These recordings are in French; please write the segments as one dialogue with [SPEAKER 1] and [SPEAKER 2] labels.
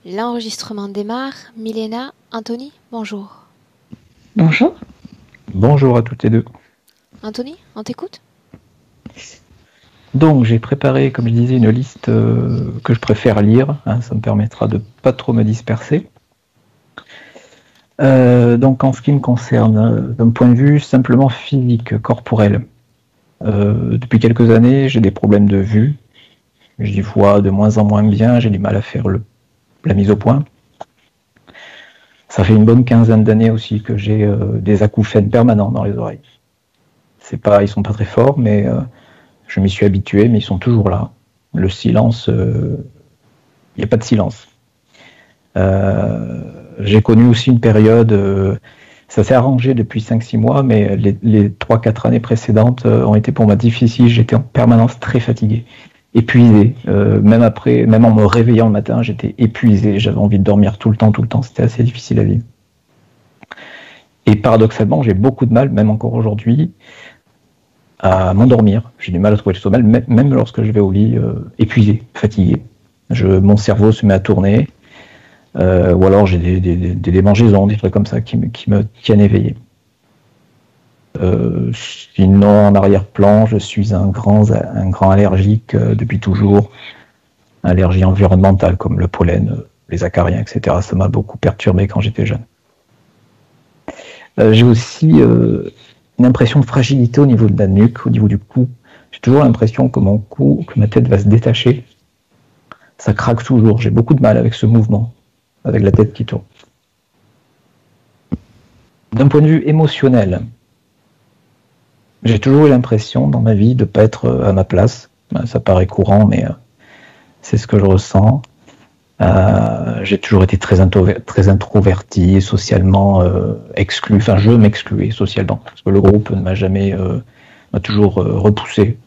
[SPEAKER 1] L'enregistrement démarre. Milena, Anthony, bonjour.
[SPEAKER 2] Bonjour.
[SPEAKER 3] Bonjour à toutes les deux.
[SPEAKER 1] Anthony, on t'écoute?
[SPEAKER 3] Donc j'ai préparé, comme je disais, une liste que je préfère lire, hein, ça me permettra de pas trop me disperser. Donc en ce qui me concerne, d'un point de vue simplement physique, corporel, depuis quelques années j'ai des problèmes de vue, j'y vois de moins en moins bien, j'ai du mal à faire la mise au point. Ça fait une bonne quinzaine d'années aussi que j'ai des acouphènes permanents dans les oreilles. Ils sont pas très forts, mais je m'y suis habitué, mais ils sont toujours là. Le silence, il n'y a pas de silence. J'ai connu aussi une période, ça s'est arrangé depuis 5-6 mois, mais les 3-4 années précédentes ont été pour moi difficiles. J'étais en permanence très fatigué, épuisé. Même en me réveillant le matin, j'étais épuisé. J'avais envie de dormir tout le temps. C'était assez difficile à vivre. Et paradoxalement, j'ai beaucoup de mal, même encore aujourd'hui, à m'endormir. J'ai du mal à trouver le sommeil, même lorsque je vais au lit épuisé, fatigué. Mon cerveau se met à tourner, ou alors j'ai des démangeaisons, des trucs comme ça qui me tiennent éveillé. Sinon, en arrière-plan, je suis un grand allergique depuis toujours. Allergie environnementale comme le pollen, les acariens, etc. Ça m'a beaucoup perturbé quand j'étais jeune. J'ai aussi une impression de fragilité au niveau de la nuque, au niveau du cou. J'ai toujours l'impression que ma tête va se détacher. Ça craque toujours. J'ai beaucoup de mal avec ce mouvement, avec la tête qui tourne. D'un point de vue émotionnel, j'ai toujours eu l'impression dans ma vie de ne pas être à ma place. Ça paraît courant, mais c'est ce que je ressens. J'ai toujours été très introverti, socialement exclu. Enfin, je m'excluais socialement parce que le groupe ne m'a jamais, m'a toujours repoussé.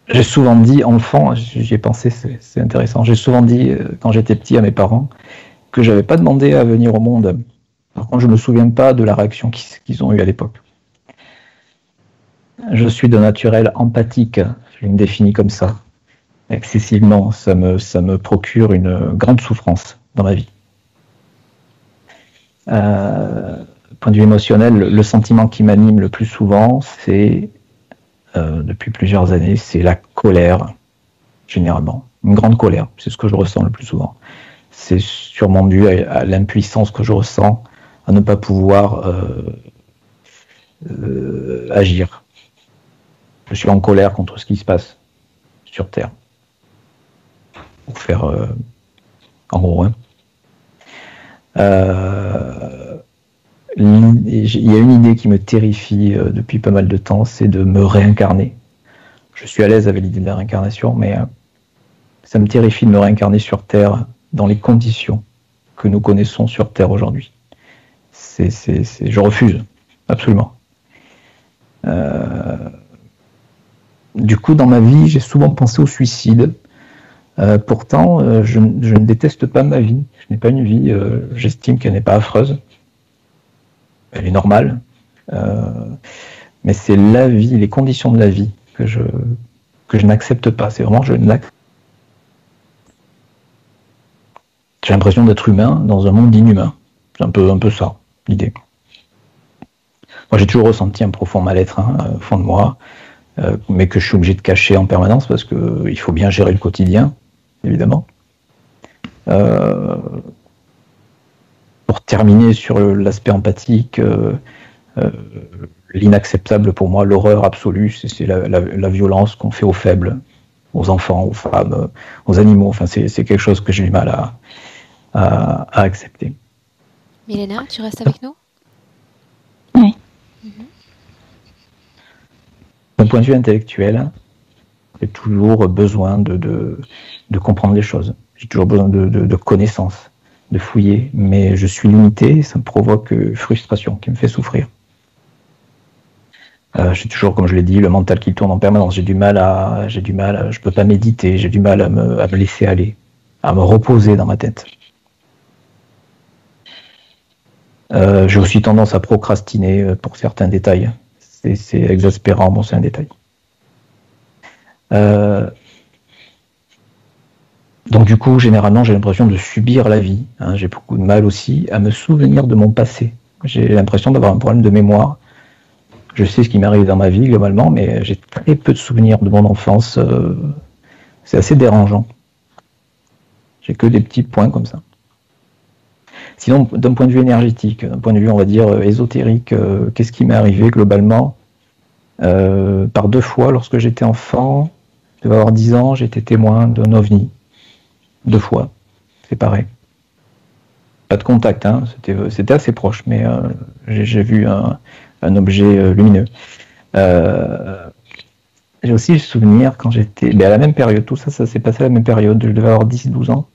[SPEAKER 3] J'ai souvent dit, enfant, j'y ai pensé, c'est intéressant. J'ai souvent dit quand j'étais petit à mes parents que j'avais pas demandé à venir au monde. Par contre, je me souviens pas de la réaction qu'ils ont eue à l'époque. Je suis de naturel empathique. Je me définis comme ça. Excessivement, ça me procure une grande souffrance dans ma vie. Point de vue émotionnel, le sentiment qui m'anime le plus souvent, c'est, depuis plusieurs années, c'est la colère, généralement. Une grande colère, c'est ce que je ressens le plus souvent. C'est sûrement dû à l'impuissance que je ressens à ne pas pouvoir agir. Je suis en colère contre ce qui se passe sur Terre. Pour faire en gros. Hein. Il y a une idée qui me terrifie depuis pas mal de temps, c'est de me réincarner. Je suis à l'aise avec l'idée de la réincarnation, mais ça me terrifie de me réincarner sur Terre dans les conditions que nous connaissons sur Terre aujourd'hui. Je refuse, absolument. Du coup, dans ma vie, j'ai souvent pensé au suicide. Pourtant, je ne déteste pas ma vie. Je n'ai pas une vie, j'estime qu'elle n'est pas affreuse. Elle est normale. Mais c'est la vie, les conditions de la vie que je n'accepte pas. C'est vraiment, j'ai l'impression d'être humain dans un monde inhumain. C'est un peu ça, l'idée. Moi, j'ai toujours ressenti un profond mal-être au fond de moi, mais que je suis obligé de cacher en permanence parce qu'il faut bien gérer le quotidien. Évidemment. Pour terminer sur l'aspect empathique, l'inacceptable pour moi, l'horreur absolue, c'est la violence qu'on fait aux faibles, aux enfants, aux femmes, aux animaux. Enfin, c'est quelque chose que j'ai du mal à accepter.
[SPEAKER 1] Milena, tu restes avec nous?
[SPEAKER 2] Oui.
[SPEAKER 3] D'un point de vue intellectuel, j'ai toujours besoin de comprendre les choses. J'ai toujours besoin de connaissances, de fouiller. Mais je suis limité et ça me provoque frustration, qui me fait souffrir. J'ai toujours, comme je l'ai dit, le mental qui tourne en permanence. Je peux pas méditer, j'ai du mal à me laisser aller, à me reposer dans ma tête. J'ai aussi tendance à procrastiner pour certains détails. C'est exaspérant, bon, c'est un détail. Donc du coup, généralement, j'ai l'impression de subir la vie. Hein. J'ai beaucoup de mal aussi à me souvenir de mon passé. J'ai l'impression d'avoir un problème de mémoire. Je sais ce qui m'arrive dans ma vie globalement, mais j'ai très peu de souvenirs de mon enfance. C'est assez dérangeant. J'ai que des petits points comme ça. Sinon, d'un point de vue énergétique, d'un point de vue, on va dire, ésotérique, qu'est-ce qui m'est arrivé globalement par 2 fois, lorsque j'étais enfant, je devais avoir 10 ans, j'étais témoin d'un ovni. 2 fois, c'est pareil. Pas de contact, hein, c'était assez proche, mais j'ai vu un objet lumineux. J'ai aussi le souvenir quand j'étais... à la même période, tout ça, ça s'est passé à la même période, je devais avoir 10-12 ans.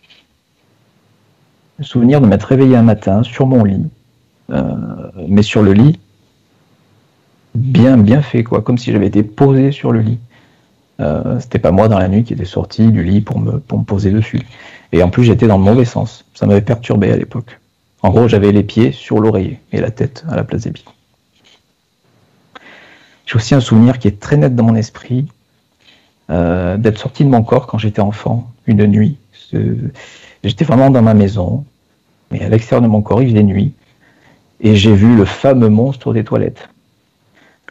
[SPEAKER 3] Le souvenir de m'être réveillé un matin sur mon lit, mais sur le lit, bien fait, quoi, comme si j'avais été posé sur le lit. C'était pas moi dans la nuit qui était sorti du lit pour me poser dessus. Et en plus, j'étais dans le mauvais sens. Ça m'avait perturbé à l'époque. En gros, j'avais les pieds sur l'oreiller et la tête à la place des pieds. J'ai aussi un souvenir qui est très net dans mon esprit, d'être sorti de mon corps quand j'étais enfant, une nuit. J'étais vraiment dans ma maison, mais à l'extérieur de mon corps, il faisait nuit. Et j'ai vu le fameux monstre des toilettes.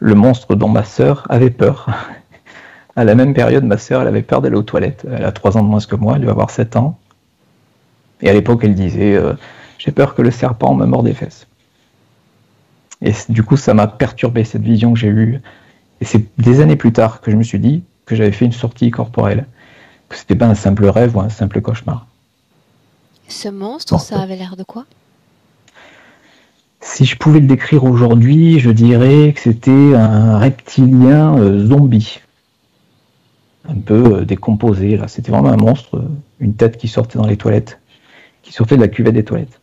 [SPEAKER 3] Le monstre dont ma sœur avait peur. À la même période, ma sœur, elle avait peur d'aller aux toilettes. Elle a 3 ans de moins que moi, elle doit avoir 7 ans. Et à l'époque, elle disait j'ai peur que le serpent me morde les fesses. Et du coup, ça m'a perturbé, cette vision que j'ai eue. Et c'est des années plus tard que je me suis dit que j'avais fait une sortie corporelle, que c'était pas un simple rêve ou un simple cauchemar.
[SPEAKER 1] Ce monstre, ça avait l'air de quoi?
[SPEAKER 3] Si je pouvais le décrire aujourd'hui, je dirais que c'était un reptilien zombie. Un peu décomposé, là. C'était vraiment un monstre, une tête qui sortait dans les toilettes, qui sortait de la cuvette des toilettes.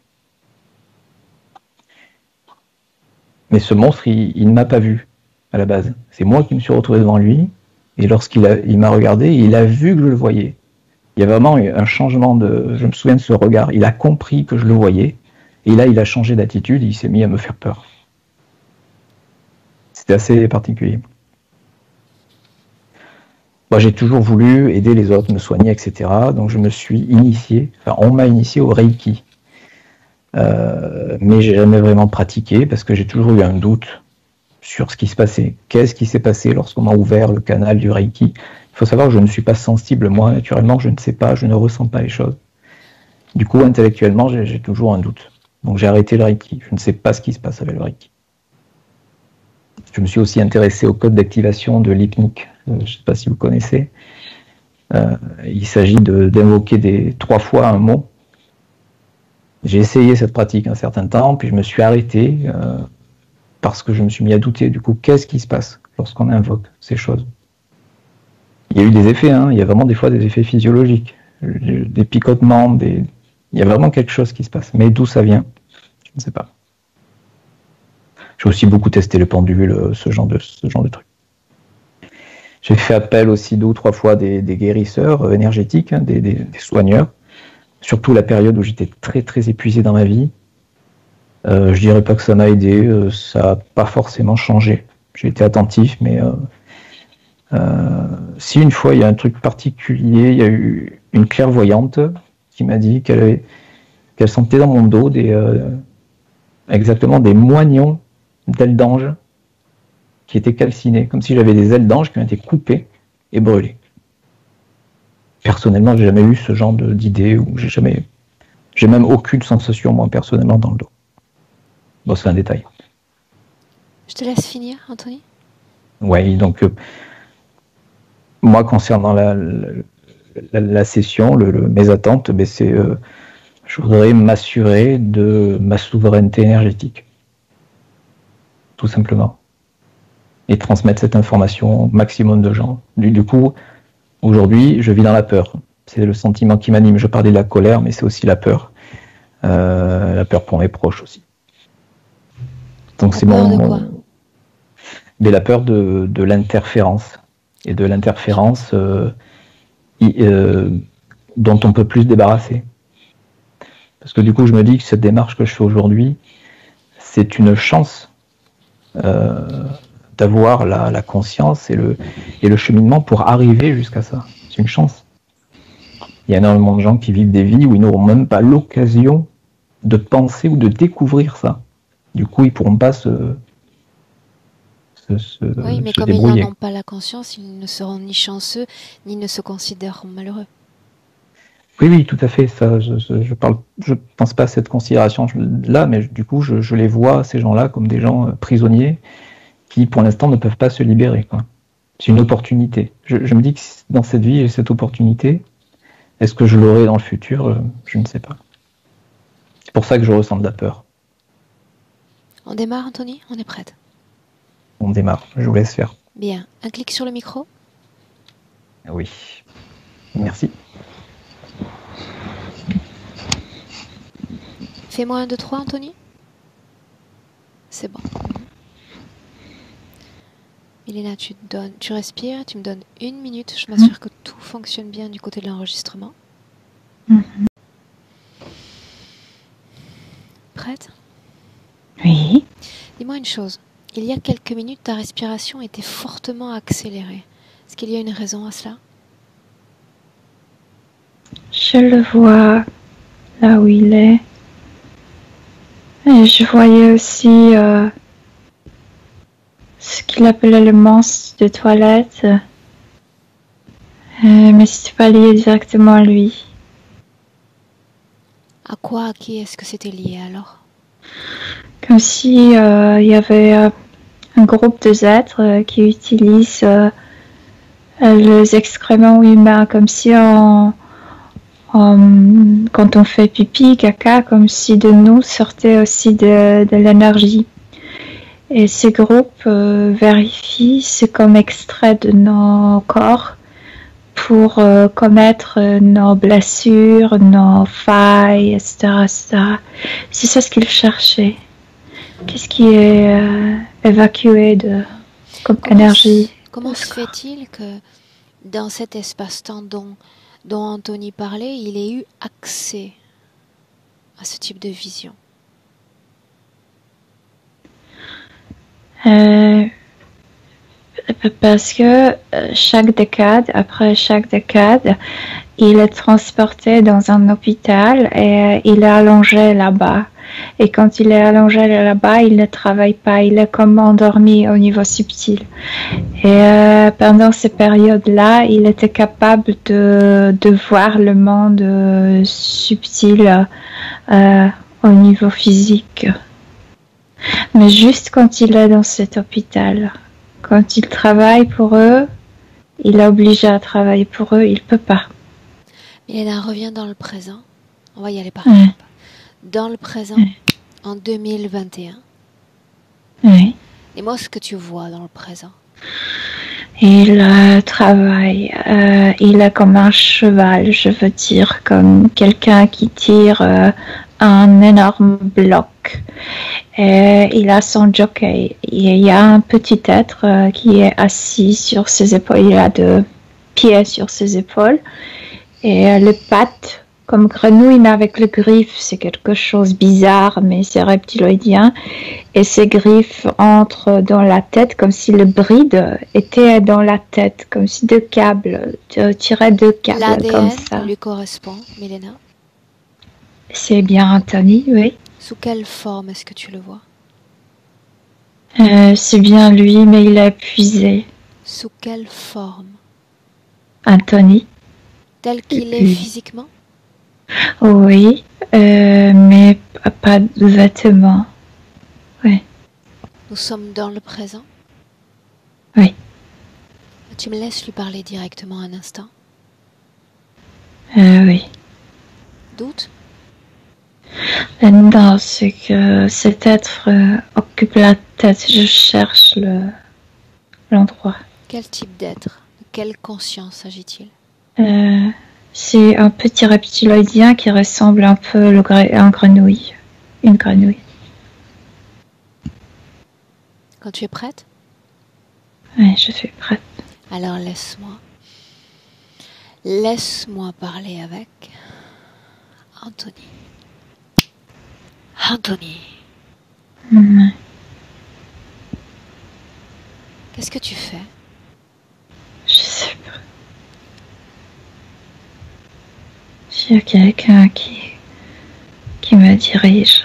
[SPEAKER 3] Mais ce monstre, il ne m'a pas vu, à la base. C'est moi qui me suis retrouvé devant lui, et lorsqu'il m'a regardé, il a vu que je le voyais. Il y a vraiment un changement de... Je me souviens de ce regard. Il a compris que je le voyais, et là, il a changé d'attitude, il s'est mis à me faire peur. C'était assez particulier. Moi, j'ai toujours voulu aider les autres, me soigner, etc. Donc, je me suis initié, on m'a initié au Reiki. Mais j'ai jamais vraiment pratiqué parce que j'ai toujours eu un doute sur ce qui se passait. Qu'est-ce qui s'est passé lorsqu'on m'a ouvert le canal du Reiki? Il faut savoir que je ne suis pas sensible, moi, naturellement, je ne sais pas, je ne ressens pas les choses. Du coup, intellectuellement, j'ai toujours un doute. Donc, j'ai arrêté le Reiki. Je ne sais pas ce qui se passe avec le Reiki. Je me suis aussi intéressé au code d'activation de l'hypnique. Je ne sais pas si vous connaissez. Il s'agit d'invoquer 3 fois un mot. J'ai essayé cette pratique un certain temps, puis je me suis arrêté parce que je me suis mis à douter. Du coup, qu'est-ce qui se passe lorsqu'on invoque ces choses? Il y a eu des effets, hein. Il y a vraiment des fois des effets physiologiques, des picotements, il y a vraiment quelque chose qui se passe. Mais d'où ça vient? Je ne sais pas. J'ai aussi beaucoup testé le pendule, ce genre de trucs. J'ai fait appel aussi 2 ou 3 fois des guérisseurs énergétiques, hein, des soigneurs. Surtout la période où j'étais très très épuisé dans ma vie. Je dirais pas que ça m'a aidé, ça n'a pas forcément changé. J'ai été attentif, mais si une fois il y a un truc particulier, il y a eu une clairvoyante qui m'a dit qu'elle sentait dans mon dos exactement des moignons d'ailes d'ange qui étaient calcinés, comme si j'avais des ailes d'ange qui ont été coupées et brûlées. Personnellement, j'ai jamais eu ce genre d'idée, ou j'ai même aucune sensation, moi, personnellement, dans le dos. Bon, c'est un détail.
[SPEAKER 1] Je te laisse finir, Anthony.
[SPEAKER 3] Oui, donc, moi, concernant la session, mes attentes, c'est, je voudrais m'assurer de ma souveraineté énergétique. Tout simplement. Et transmettre cette information au maximum de gens. Du coup, aujourd'hui, je vis dans la peur. C'est le sentiment qui m'anime. Je parlais de la colère, mais c'est aussi la peur. La peur pour mes proches aussi. Donc c'est
[SPEAKER 1] peur de quoi?
[SPEAKER 3] Mais la peur de l'interférence. Et de l'interférence dont on peut plus se débarrasser. Parce que du coup, je me dis que cette démarche que je fais aujourd'hui, c'est une chance d'avoir la conscience et le cheminement pour arriver jusqu'à ça. C'est une chance. Il y a énormément de gens qui vivent des vies où ils n'auront même pas l'occasion de penser ou de découvrir ça. Du coup, ils pourront pas
[SPEAKER 1] Oui, mais
[SPEAKER 3] se
[SPEAKER 1] comme ils n'en
[SPEAKER 3] débrouiller.
[SPEAKER 1] ont pas la conscience, ils ne seront ni chanceux, ni ne se considéreront malheureux.
[SPEAKER 3] Oui, oui, tout à fait. Ça, je pense pas à cette considération-là, mais du coup, je les vois, ces gens-là, comme des gens prisonniers qui, pour l'instant, ne peuvent pas se libérer, quoi. C'est une opportunité. Je me dis que dans cette vie, j'ai cette opportunité. Est-ce que je l'aurai dans le futur? Je ne sais pas. C'est pour ça que je ressens de la peur.
[SPEAKER 1] On démarre, Anthony? On est prête?
[SPEAKER 3] On démarre. Je vous laisse faire.
[SPEAKER 1] Bien. Un clic sur le micro.
[SPEAKER 3] Oui. Merci.
[SPEAKER 1] Fais-moi 1, 2, 3, Anthony. C'est bon. Milena, tu respires, tu me donnes 1 minute. Je m'assure que tout fonctionne bien du côté de l'enregistrement. Prête?
[SPEAKER 2] Oui.
[SPEAKER 1] Dis-moi une chose. Il y a quelques minutes, ta respiration était fortement accélérée. Est-ce qu'il y a une raison à cela?
[SPEAKER 2] Je le vois là où il est. Et je voyais aussi ce qu'il appelait le monstre de toilette. Mais c'était pas lié directement à lui.
[SPEAKER 1] À quoi, à qui est-ce que c'était lié alors?
[SPEAKER 2] Comme si il y avait un groupe de êtres qui utilisent les excréments humains, comme si quand on fait pipi, caca, comme si de nous sortait aussi de l'énergie. Et ces groupes vérifient ce comme extrait de nos corps pour commettre nos blessures, nos failles, etc., etc. C'est ça ce qu'ils cherchaient. Qu'est-ce qui est évacué comme énergie?
[SPEAKER 1] Comment se fait-il que dans cet espace-temps dont Anthony parlait, il ait eu accès à ce type de vision?
[SPEAKER 2] Parce que après chaque décade, il est transporté dans un hôpital et il est allongé là-bas. Et quand il est allongé là-bas, il ne travaille pas, il est comme endormi au niveau subtil. Et pendant ces périodes-là, il était capable de voir le monde subtil au niveau physique. Mais juste quand il est dans cet hôpital, quand il travaille pour eux, il est obligé à travailler pour eux, il ne peut pas.
[SPEAKER 1] Milena, reviens dans le présent. On va y aller par étapes. Dans le présent, en 2021.
[SPEAKER 2] Oui.
[SPEAKER 1] Dis-moi ce que tu vois dans le présent.
[SPEAKER 2] Il travaille, il est comme un cheval, je veux dire, comme quelqu'un qui tire un énorme bloc. Et il a son jockey. Il y a un petit être qui est assis sur ses épaules. Il a 2 pieds sur ses épaules. Et les pattes, comme grenouille, mais avec les griffes. C'est quelque chose de bizarre, mais c'est reptiloïdien. Et ses griffes entrent dans la tête, comme si le bride était dans la tête, comme si 2 câbles, tiraient 2 câbles comme ça.
[SPEAKER 1] L'ADN lui correspond, Milena?
[SPEAKER 2] C'est bien Anthony, oui.
[SPEAKER 1] Sous quelle forme est-ce que tu le vois?
[SPEAKER 2] C'est bien lui, mais il est épuisé.
[SPEAKER 1] Sous quelle forme?
[SPEAKER 2] Anthony.
[SPEAKER 1] Tel qu'il est physiquement?
[SPEAKER 2] Oui, mais pas de vêtements. Oui.
[SPEAKER 1] Nous sommes dans le présent?
[SPEAKER 2] Oui.
[SPEAKER 1] Tu me laisses lui parler directement un instant?
[SPEAKER 2] Oui.
[SPEAKER 1] Doute?
[SPEAKER 2] Non, c'est que cet être occupe la tête. Je cherche l'endroit.
[SPEAKER 1] Quel type d'être? De quelle conscience s'agit-il?
[SPEAKER 2] C'est un petit reptiloïdien qui ressemble un peu à une grenouille. Une grenouille.
[SPEAKER 1] Quand tu es prête?
[SPEAKER 2] Oui, je suis prête.
[SPEAKER 1] Alors laisse-moi. Laisse-moi parler avec Anthony. Anthony. Qu'est-ce que tu fais?
[SPEAKER 2] Je sais pas. S'il y a quelqu'un qui me dirige,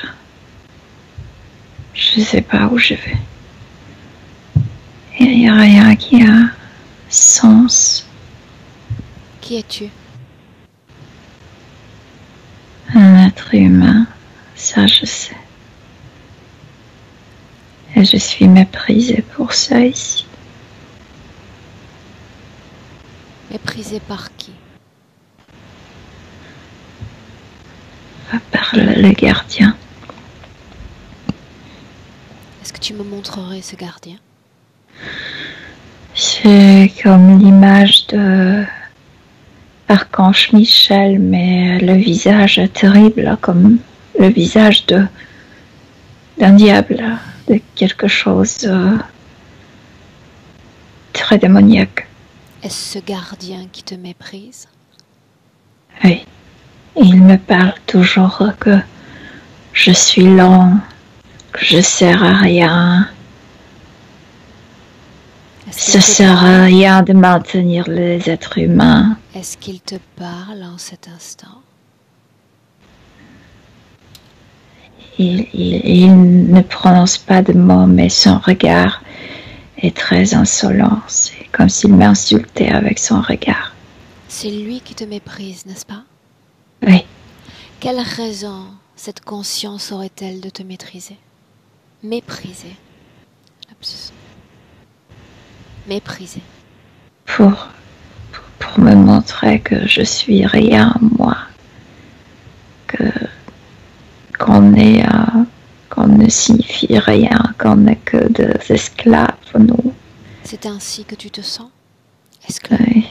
[SPEAKER 2] je ne sais pas où je vais. Il n'y a rien qui a sens.
[SPEAKER 1] Qui es-tu?
[SPEAKER 2] Un être humain, ça je sais. Et je suis méprisée pour ça ici.
[SPEAKER 1] Méprisé par qui?
[SPEAKER 2] Par le gardien.
[SPEAKER 1] Est-ce que tu me montrerais ce gardien?
[SPEAKER 2] C'est comme l'image de Archange Michel, mais le visage terrible, comme le visage d'un diable, de quelque chose de très démoniaque.
[SPEAKER 1] Est-ce ce gardien qui te méprise?
[SPEAKER 2] Oui, il me parle toujours que je suis lent, que je sers à rien. Ça sert à rien de maintenir les êtres humains.
[SPEAKER 1] Est-ce qu'il te parle en cet instant?
[SPEAKER 2] Il ne prononce pas de mots, mais son regard est très insolent. C'est comme s'il m'insultait avec son regard.
[SPEAKER 1] C'est lui qui te méprise, n'est-ce pas?
[SPEAKER 2] Oui.
[SPEAKER 1] Quelle raison cette conscience aurait-elle de te maîtriser? Mépriser. Lapsus. Mépriser.
[SPEAKER 2] Pour me montrer que je suis rien, moi. Qu'on ne signifie rien, qu'on n'est que des esclaves, nous.
[SPEAKER 1] C'est ainsi que tu te sens? Esclave?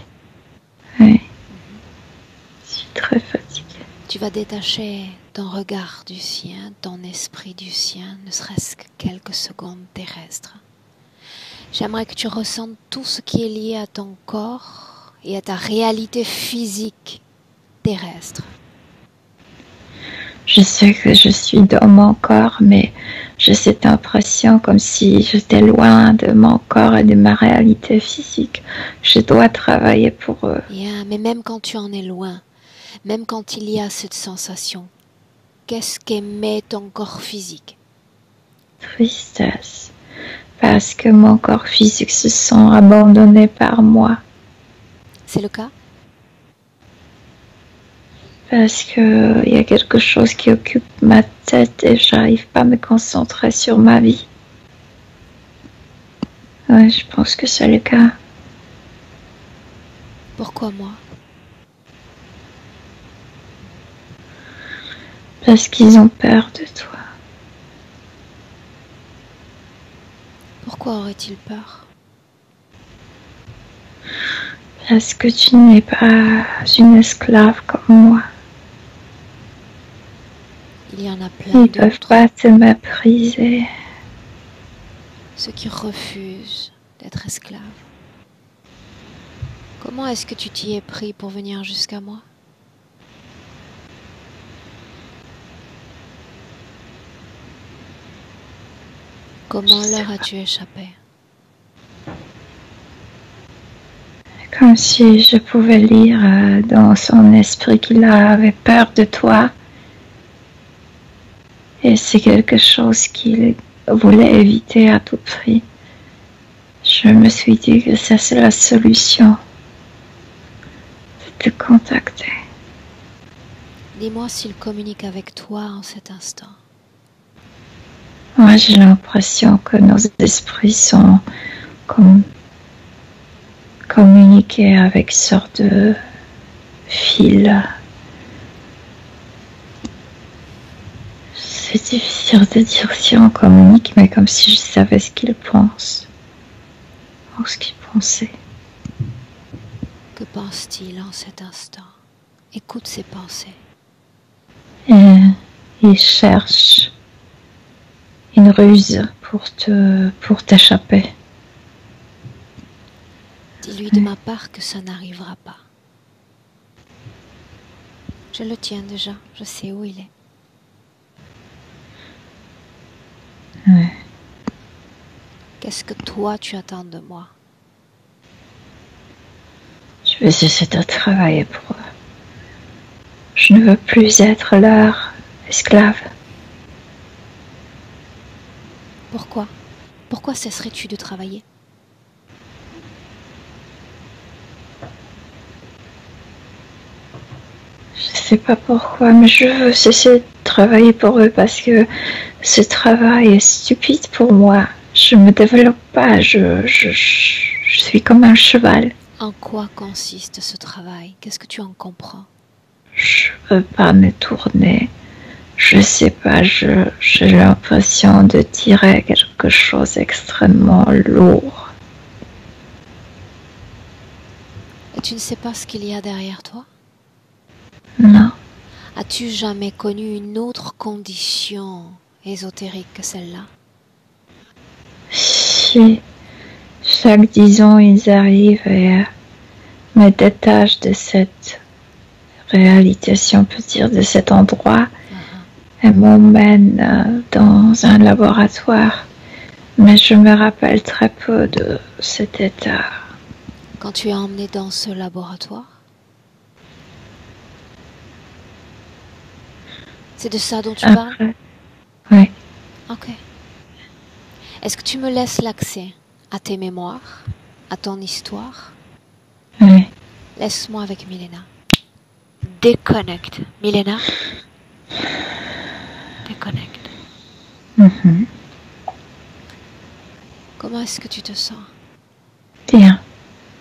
[SPEAKER 2] Oui. Je suis très fatiguée.
[SPEAKER 1] Tu vas détacher ton regard du sien, ton esprit du sien, ne serait-ce que quelques secondes terrestres. J'aimerais que tu ressentes tout ce qui est lié à ton corps et à ta réalité physique terrestre.
[SPEAKER 2] Je sais que je suis dans mon corps, mais j'ai cette impression comme si j'étais loin de mon corps et de ma réalité physique. Je dois travailler pour eux.
[SPEAKER 1] Yeah, mais même quand tu en es loin, même quand il y a cette sensation, qu'est-ce qu'émet ton corps physique?
[SPEAKER 2] Tristesse, parce que mon corps physique se sent abandonné par moi.
[SPEAKER 1] C'est le cas?
[SPEAKER 2] Parce qu'il y a quelque chose qui occupe ma tête et j'arrive pas à me concentrer sur ma vie. Ouais, je pense que c'est le cas.
[SPEAKER 1] Pourquoi moi?
[SPEAKER 2] Parce qu'ils ont peur de toi.
[SPEAKER 1] Pourquoi aurait-il peur?
[SPEAKER 2] Parce que tu n'es pas une esclave comme moi.
[SPEAKER 1] Il y en a plein
[SPEAKER 2] Ils ne
[SPEAKER 1] d'autres.
[SPEAKER 2] peuvent pas te mépriser.
[SPEAKER 1] Ceux qui refusent d'être esclaves. Comment est-ce que tu t'y es pris pour venir jusqu'à moi? Comment leur as-tu échappé?
[SPEAKER 2] Comme si je pouvais lire dans son esprit qu'il avait peur de toi. Et c'est quelque chose qu'il voulait éviter à tout prix. Je me suis dit que ça c'est la solution. De te contacter.
[SPEAKER 1] Dis-moi s'il communique avec toi en cet instant.
[SPEAKER 2] Moi j'ai l'impression que nos esprits sont comme communiquer avec une sorte de fil. C'est difficile de dire si on communique, mais comme si je savais ce qu'il pense. Ou ce qu'il pensait.
[SPEAKER 1] Que pense-t-il en cet instant? Écoute ses pensées.
[SPEAKER 2] Et il cherche une ruse pour t'échapper.
[SPEAKER 1] Dis-lui de ma part que ça n'arrivera pas. Je le tiens déjà, je sais où il est.
[SPEAKER 2] Ouais.
[SPEAKER 1] Qu'est-ce que toi tu attends de moi?
[SPEAKER 2] Je vais essayer de travailler pour eux. Je ne veux plus être leur esclave.
[SPEAKER 1] Pourquoi? Pourquoi cesserais-tu de travailler?
[SPEAKER 2] Je sais pas pourquoi, mais je veux cesser de travailler pour eux parce que ce travail est stupide pour moi. Je me développe pas, je suis comme un cheval.
[SPEAKER 1] En quoi consiste ce travail? Qu'est-ce que tu en comprends?
[SPEAKER 2] Je veux pas me tourner. Je sais pas, j'ai l'impression de tirer quelque chose d'extrêmement lourd.
[SPEAKER 1] Et tu ne sais pas ce qu'il y a derrière toi?
[SPEAKER 2] Non.
[SPEAKER 1] As-tu jamais connu une autre condition ésotérique que celle-là?
[SPEAKER 2] Si chaque 10 ans ils arrivent et me détachent de cette réalité, si on peut dire, de cet endroit, et m'emmènent dans un laboratoire. Mais je me rappelle très peu de cet état.
[SPEAKER 1] Quand tu es emmené dans ce laboratoire? C'est de ça dont tu parles?
[SPEAKER 2] Oui.
[SPEAKER 1] Ok. Est-ce que tu me laisses l'accès à tes mémoires, à ton histoire?
[SPEAKER 2] Oui.
[SPEAKER 1] Laisse-moi avec Milena. Déconnecte. Milena? Déconnecte.
[SPEAKER 2] Mm-hmm.
[SPEAKER 1] Comment est-ce que tu te sens?
[SPEAKER 2] Bien.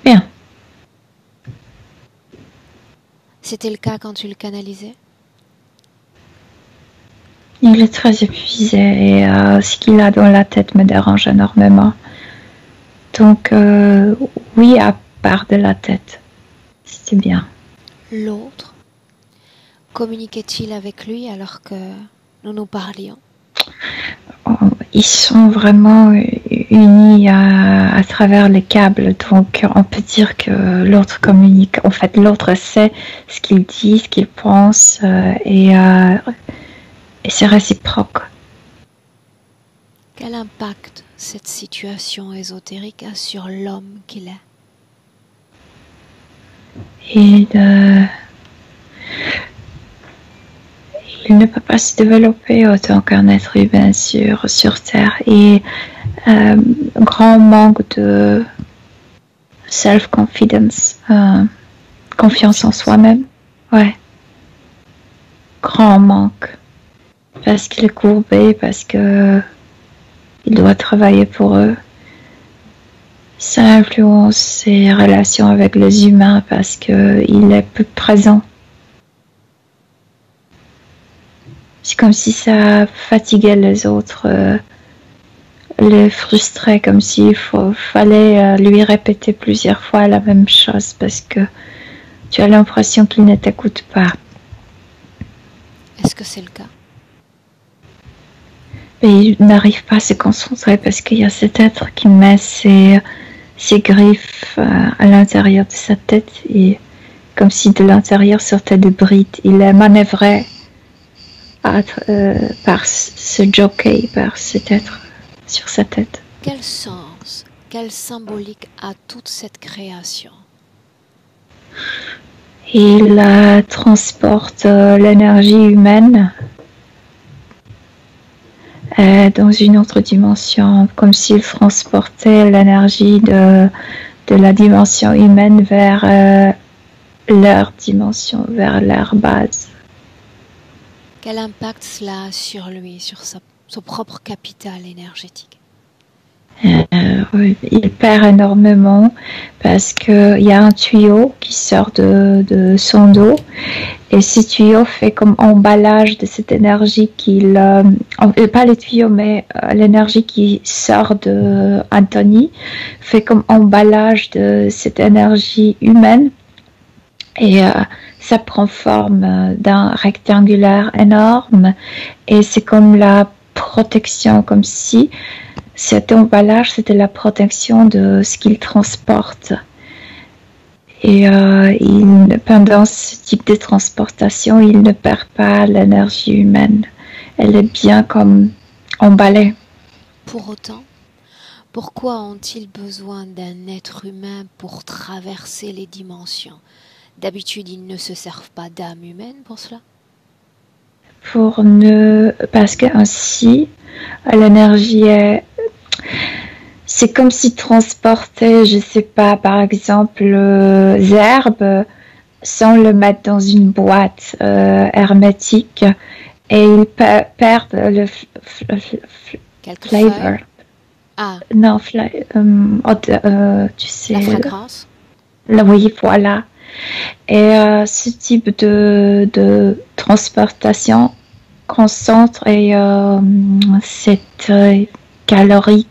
[SPEAKER 2] Bien.
[SPEAKER 1] C'était le cas quand tu le canalisais?
[SPEAKER 2] Il est très épuisé et ce qu'il a dans la tête me dérange énormément. Donc, oui, à part de la tête, c'était bien.
[SPEAKER 1] L'autre? Communiquait-il avec lui alors que nous nous parlions?
[SPEAKER 2] Ils sont vraiment unis à travers les câbles, donc on peut dire que l'autre communique. En fait, l'autre sait ce qu'il dit, ce qu'il pense, et c'est réciproque.
[SPEAKER 1] Quel impact cette situation ésotérique a sur l'homme qu'il est?
[SPEAKER 2] Il ne peut pas se développer autant qu'un être humain sur Terre. Et un grand manque de self-confidence, confiance en soi-même. Ouais. Grand manque. Parce qu'il est courbé, parce que il doit travailler pour eux. Ça influence ses relations avec les humains parce qu'il est peu présent. C'est comme si ça fatiguait les autres, les frustrait, comme s'il fallait lui répéter plusieurs fois la même chose parce que tu as l'impression qu'il ne t'écoute pas.
[SPEAKER 1] Est-ce que c'est le cas?
[SPEAKER 2] Mais il n'arrive pas à se concentrer parce qu'il y a cet être qui met ses griffes à l'intérieur de sa tête et comme si de l'intérieur sortaient des brides. Il est manœuvré par ce jockey, par cet être sur sa tête.
[SPEAKER 1] Quel sens, quelle symbolique a toute cette création?
[SPEAKER 2] Il transporte l'énergie humaine dans une autre dimension, comme s'il transportait l'énergie de la dimension humaine vers leur dimension, vers leur base.
[SPEAKER 1] Quel impact cela a sur lui, sur son propre capital énergétique?
[SPEAKER 2] Oui, il perd énormément parce qu'il y a un tuyau qui sort de son dos et ce tuyau fait comme emballage de cette énergie pas les tuyaux mais l'énergie qui sort de Anthony fait comme emballage de cette énergie humaine et ça prend forme d'un rectangulaire énorme et c'est comme la protection, comme si cet emballage, c'était la protection de ce qu'il transporte. Et pendant ce type de transportation, il ne perd pas l'énergie humaine. Elle est bien comme emballée.
[SPEAKER 1] Pour autant, pourquoi ont-ils besoin d'un être humain pour traverser les dimensions? D'habitude, ils ne se servent pas d'âme humaine pour cela.
[SPEAKER 2] Parce que ainsi, l'énergie c'est comme si transporter, je sais pas, par exemple, les herbes sans le mettre dans une boîte hermétique et ils perdent le
[SPEAKER 1] Quelques
[SPEAKER 2] flavor.
[SPEAKER 1] feuilles. Ah,
[SPEAKER 2] Non, tu sais.
[SPEAKER 1] la fragrance.
[SPEAKER 2] Oui, voilà. Et ce type de transportation concentre cette calorie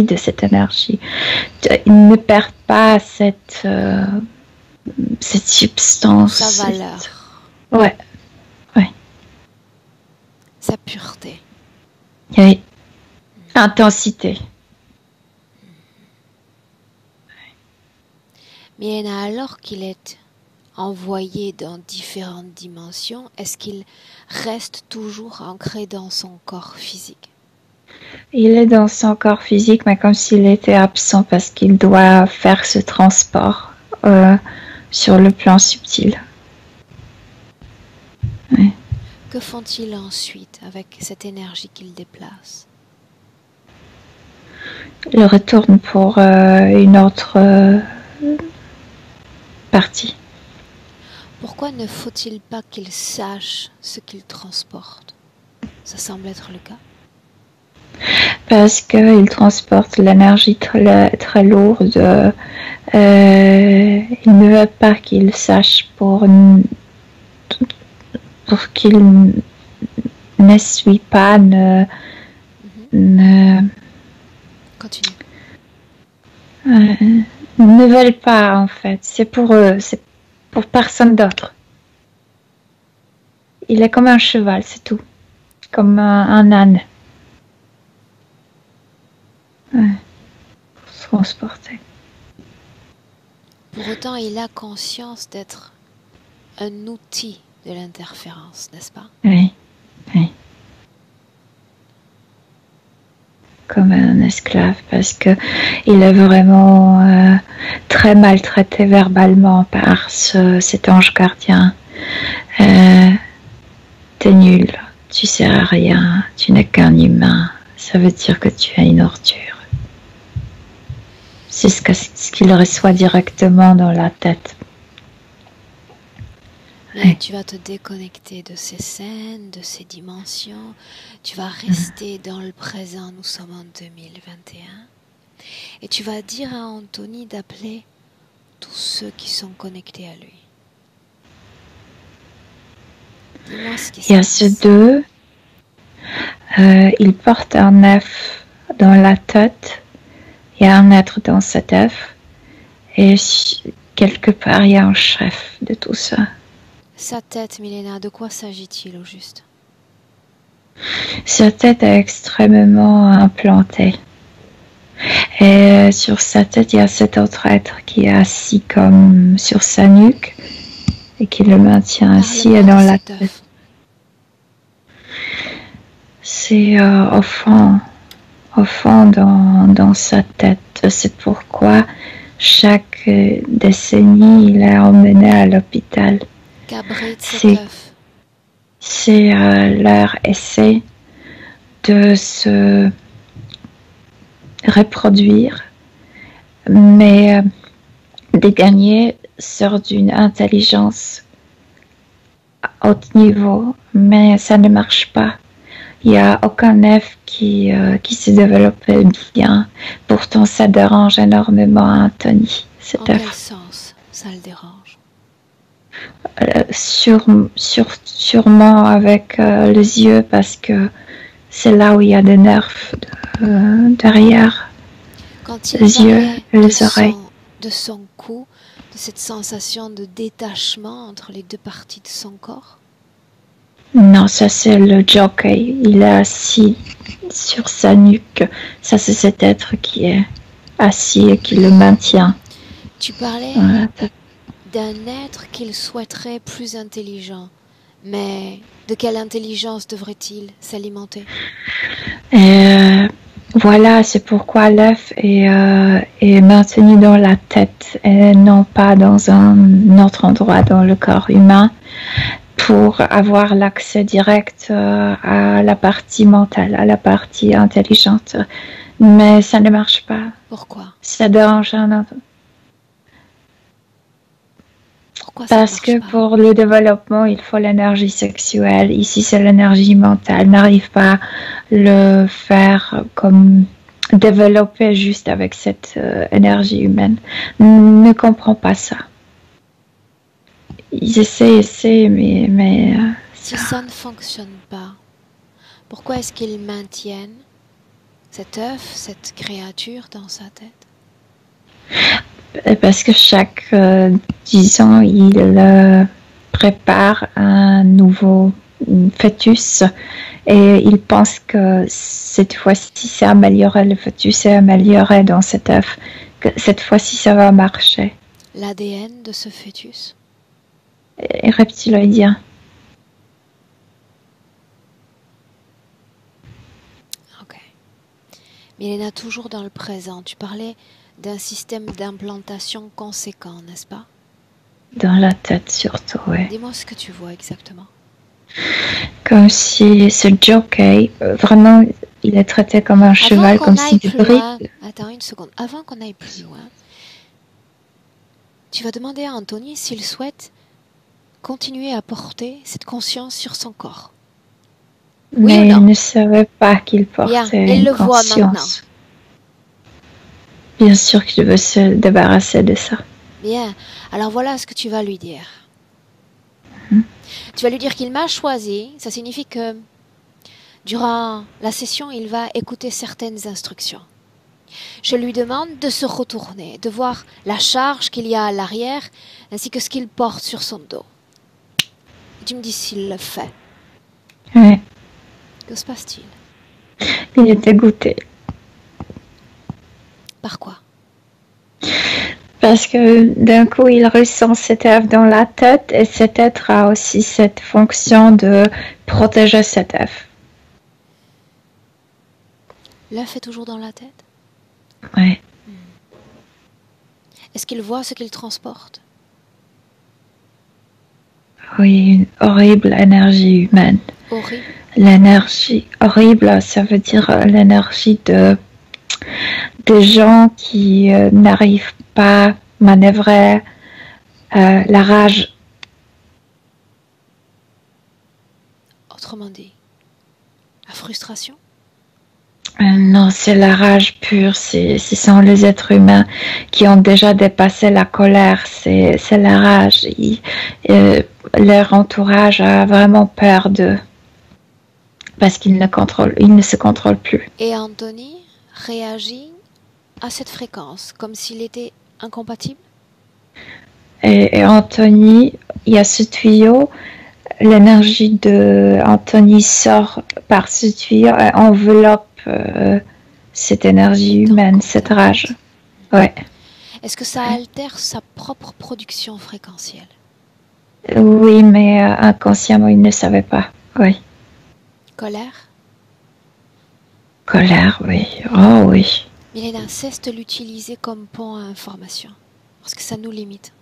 [SPEAKER 2] de cette énergie. Ils ne perdent pas cette substance.
[SPEAKER 1] Sa valeur.
[SPEAKER 2] Ouais.
[SPEAKER 1] Sa pureté.
[SPEAKER 2] Oui. Intensité.
[SPEAKER 1] Milena, alors qu'il est envoyé dans différentes dimensions, est-ce qu'il reste toujours ancré dans son corps physique?
[SPEAKER 2] Il est dans son corps physique, mais comme s'il était absent parce qu'il doit faire ce transport sur le plan subtil. Oui.
[SPEAKER 1] Que font-ils ensuite avec cette énergie qu'ils déplacent?
[SPEAKER 2] Ils retournent pour une autre partie.
[SPEAKER 1] Pourquoi ne faut-il pas qu'ils sachent ce qu'ils transportent? Ça semble être le cas.
[SPEAKER 2] Parce qu'ils transportent l'énergie très lourde. Il ne veut pas qu'ils sachent pour qu'ils n'essuient pas,
[SPEAKER 1] Continue.
[SPEAKER 2] ne veulent pas en fait. C'est pour eux, c'est pour personne d'autre. Il est comme un cheval, c'est tout. Comme un âne. Ouais. Pour se transporter.
[SPEAKER 1] Pour autant, il a conscience d'être un outil de l'interférence, n'est-ce pas?
[SPEAKER 2] Oui. Comme un esclave, parce que il est vraiment très maltraité verbalement par cet ange gardien. T'es nul, tu sers à rien, tu n'es qu'un humain, ça veut dire que tu es une ordure. C'est ce qu'il reçoit directement dans la tête.
[SPEAKER 1] Mais tu vas te déconnecter de ces scènes, de ces dimensions. Tu vas rester dans le présent. Nous sommes en 2021. Et tu vas dire à Anthony d'appeler tous ceux qui sont connectés à lui. Dis-moi ce qui se passe.
[SPEAKER 2] Il y a ces deux. Il porte un F dans la tête. Il y a un être dans cet F. Et quelque part, il y a un chef de tout ça.
[SPEAKER 1] Sa tête, Milena, de quoi s'agit-il au juste?
[SPEAKER 2] Sa tête est extrêmement implantée. Et sur sa tête, il y a cet autre être qui est assis comme sur sa nuque et qui le maintient assis dans la tête. C'est au fond dans sa tête. C'est pourquoi chaque décennie, il est emmené à l'hôpital. C'est leur essai de se reproduire, mais de gagner sur d'une intelligence à haut niveau, mais ça ne marche pas. Il n'y a aucun F qui se développe bien. Pourtant, ça dérange énormément Anthony.
[SPEAKER 1] En quel sens ça le dérange?
[SPEAKER 2] Sûrement avec les yeux, parce que c'est là où il y a des nerfs derrière.
[SPEAKER 1] Quand il
[SPEAKER 2] les yeux et les oreilles.
[SPEAKER 1] De son cou, de cette sensation de détachement entre les deux parties de son corps?
[SPEAKER 2] Non, ça c'est le jockey. Il est assis sur sa nuque. Ça c'est cet être qui est assis et qui le maintient.
[SPEAKER 1] Tu parlais d'un être qu'il souhaiterait plus intelligent. Mais de quelle intelligence devrait-il s'alimenter?
[SPEAKER 2] Voilà, c'est pourquoi l'œuf est maintenu dans la tête et non pas dans un autre endroit dans le corps humain pour avoir l'accès direct à la partie mentale, à la partie intelligente. Mais ça ne marche pas.
[SPEAKER 1] Pourquoi?
[SPEAKER 2] Ça dérange un autre.
[SPEAKER 1] Pourquoi ça
[SPEAKER 2] Parce
[SPEAKER 1] marche
[SPEAKER 2] que
[SPEAKER 1] pas?
[SPEAKER 2] pour le développement, il faut l'énergie sexuelle. Ici, c'est l'énergie mentale. N'arrive pas à le faire comme développer juste avec cette énergie humaine. Ne comprends pas ça. Ils essaient, mais
[SPEAKER 1] Si ça ne fonctionne pas, pourquoi est-ce qu'ils maintiennent cet œuf, cette créature dans sa tête?
[SPEAKER 2] parce que chaque 10 ans, il prépare un nouveau fœtus et il pense que cette fois-ci, c'est amélioré, le fœtus est amélioré dans cet œuf, que cette fois-ci, ça va marcher.
[SPEAKER 1] L'ADN de ce fœtus?
[SPEAKER 2] Et reptiloïdien.
[SPEAKER 1] Ok. Milena, toujours dans le présent, tu parlais d'un système d'implantation conséquent, n'est-ce pas?
[SPEAKER 2] Dans la tête surtout, oui.
[SPEAKER 1] Dis-moi ce que tu vois exactement.
[SPEAKER 2] Comme si ce jockey, vraiment, il est traité comme un cheval, comme si de briques.
[SPEAKER 1] Attends une seconde. Avant qu'on aille plus loin, tu vas demander à Anthony s'il souhaite continuer à porter cette conscience sur son corps. Oui
[SPEAKER 2] Mais
[SPEAKER 1] ou non?
[SPEAKER 2] il ne savait pas qu'il
[SPEAKER 1] Bien,
[SPEAKER 2] portait
[SPEAKER 1] il
[SPEAKER 2] une
[SPEAKER 1] le voit maintenant.
[SPEAKER 2] conscience. Bien sûr qu'il veut se débarrasser de ça.
[SPEAKER 1] Bien, alors voilà ce que tu vas lui dire. Tu vas lui dire qu'il m'a choisi, ça signifie que durant la session, il va écouter certaines instructions. Je lui demande de se retourner, de voir la charge qu'il y a à l'arrière, ainsi que ce qu'il porte sur son dos. Et tu me dis s'il le fait.
[SPEAKER 2] Oui.
[SPEAKER 1] Que se passe-t-il?
[SPEAKER 2] Il est dégoûté.
[SPEAKER 1] Par quoi?
[SPEAKER 2] Parce que d'un coup, il ressent cet œuf dans la tête et cet être a aussi cette fonction de protéger cet œuf.
[SPEAKER 1] L'œuf est toujours dans la tête?
[SPEAKER 2] Oui.
[SPEAKER 1] Est-ce qu'il voit ce qu'il transporte?
[SPEAKER 2] Oui, une horrible énergie humaine.
[SPEAKER 1] Horrible.
[SPEAKER 2] L'énergie horrible, ça veut dire l'énergie de gens qui n'arrivent pas à manœuvrer la rage.
[SPEAKER 1] Autrement dit, la frustration?
[SPEAKER 2] Non, c'est la rage pure. Ce sont les êtres humains qui ont déjà dépassé la colère. C'est la rage. Leur entourage a vraiment peur d'eux parce qu'ils ne se contrôlent plus.
[SPEAKER 1] Et Anthony réagit à cette fréquence comme s'il était incompatible?
[SPEAKER 2] Et Anthony, il y a ce tuyau. L'énergie de Anthony sort par ce tuyau et enveloppe cette énergie humaine, cette rage. Ouais.
[SPEAKER 1] Est-ce que ça altère sa propre production fréquentielle?
[SPEAKER 2] Oui, mais inconsciemment, il ne savait pas. Oui.
[SPEAKER 1] Colère?
[SPEAKER 2] Colère, oui. Oh oui.
[SPEAKER 1] Milena, cesse de l'utiliser comme pont à information, parce que ça nous limite.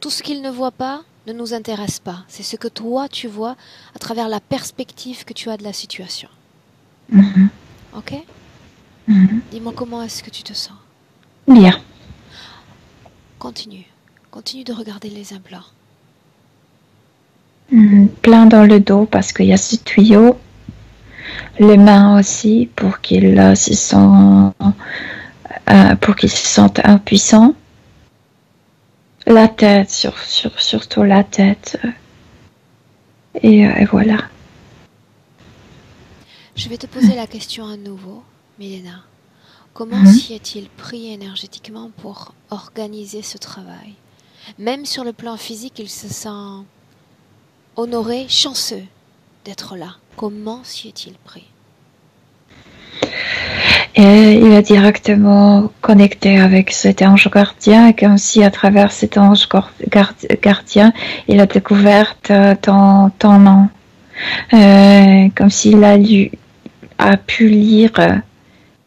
[SPEAKER 1] Tout ce qu'il ne voit pas ne nous intéresse pas. C'est ce que toi, tu vois à travers la perspective que tu as de la situation.
[SPEAKER 2] Mm-hmm.
[SPEAKER 1] Ok?
[SPEAKER 2] Mm-hmm.
[SPEAKER 1] Dis-moi comment est-ce que tu te sens?
[SPEAKER 2] Bien.
[SPEAKER 1] Continue. Continue de regarder les implants.
[SPEAKER 2] Plein dans le dos parce qu'il y a ce tuyau. Les mains aussi pour qu'ils se sentent impuissants. La tête, surtout la tête. Et voilà.
[SPEAKER 1] Je vais te poser la question à nouveau, Milena. Comment s'y est-il pris énergétiquement pour organiser ce travail? Même sur le plan physique, il se sent honoré, chanceux d'être là. Comment s'y est-il pris?
[SPEAKER 2] Et il est directement connecté avec cet ange gardien et comme si à travers cet ange gardien, il a découvert ton nom. Comme s'il a pu lire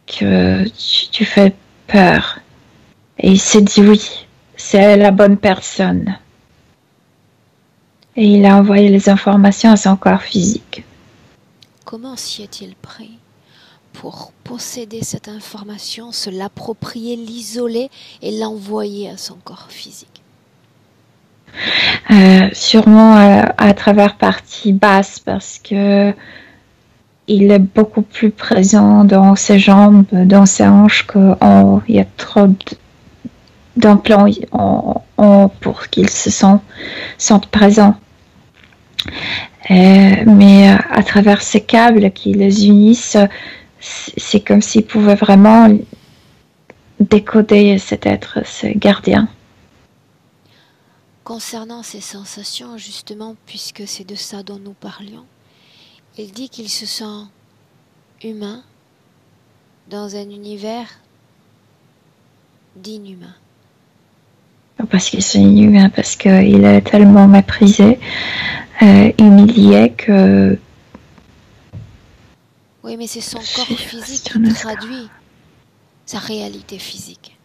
[SPEAKER 2] que tu fais peur. Et il s'est dit oui, c'est la bonne personne. Et il a envoyé les informations à son corps physique.
[SPEAKER 1] Comment s'y est-il pris pour posséder cette information, se l'approprier, l'isoler et l'envoyer à son corps physique?
[SPEAKER 2] Sûrement à travers partie basse parce que il est beaucoup plus présent dans ses jambes, dans ses hanches qu'il y a trop d'implants pour qu'ils se sentent présents. Mais à travers ces câbles qui les unissent, c'est comme s'ils pouvaient vraiment décoder cet être, ce gardien.
[SPEAKER 1] Concernant ces sensations, justement, puisque c'est de ça dont nous parlions, il dit qu'il se sent humain dans un univers d'inhumain.
[SPEAKER 2] Parce qu'il est inhumain, parce qu'il est tellement méprisé, humilié que...
[SPEAKER 1] Oui, mais c'est son corps physique qui traduit sa réalité physique.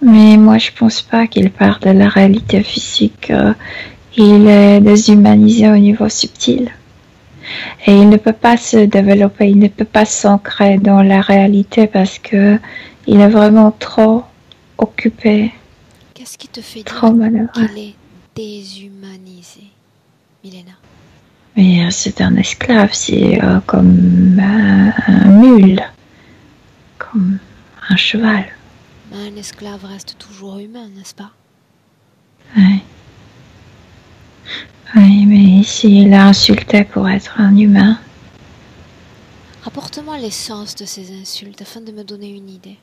[SPEAKER 2] Mais moi, je pense pas qu'il parle de la réalité physique. Il est déshumanisé au niveau subtil. Et il ne peut pas se développer, il ne peut pas s'ancrer dans la réalité parce que il est vraiment trop occupé.
[SPEAKER 1] Qu'est-ce qui te fait
[SPEAKER 2] trop
[SPEAKER 1] dire
[SPEAKER 2] malheureux
[SPEAKER 1] qu'il est déshumanisé, Milena?
[SPEAKER 2] Mais c'est un esclave, c'est comme un mule, comme un cheval.
[SPEAKER 1] Un esclave reste toujours humain, n'est-ce pas?
[SPEAKER 2] Oui. Oui, mais ici, il a insulté pour être un humain.
[SPEAKER 1] Rapporte-moi l'essence de ces insultes afin de me donner une idée.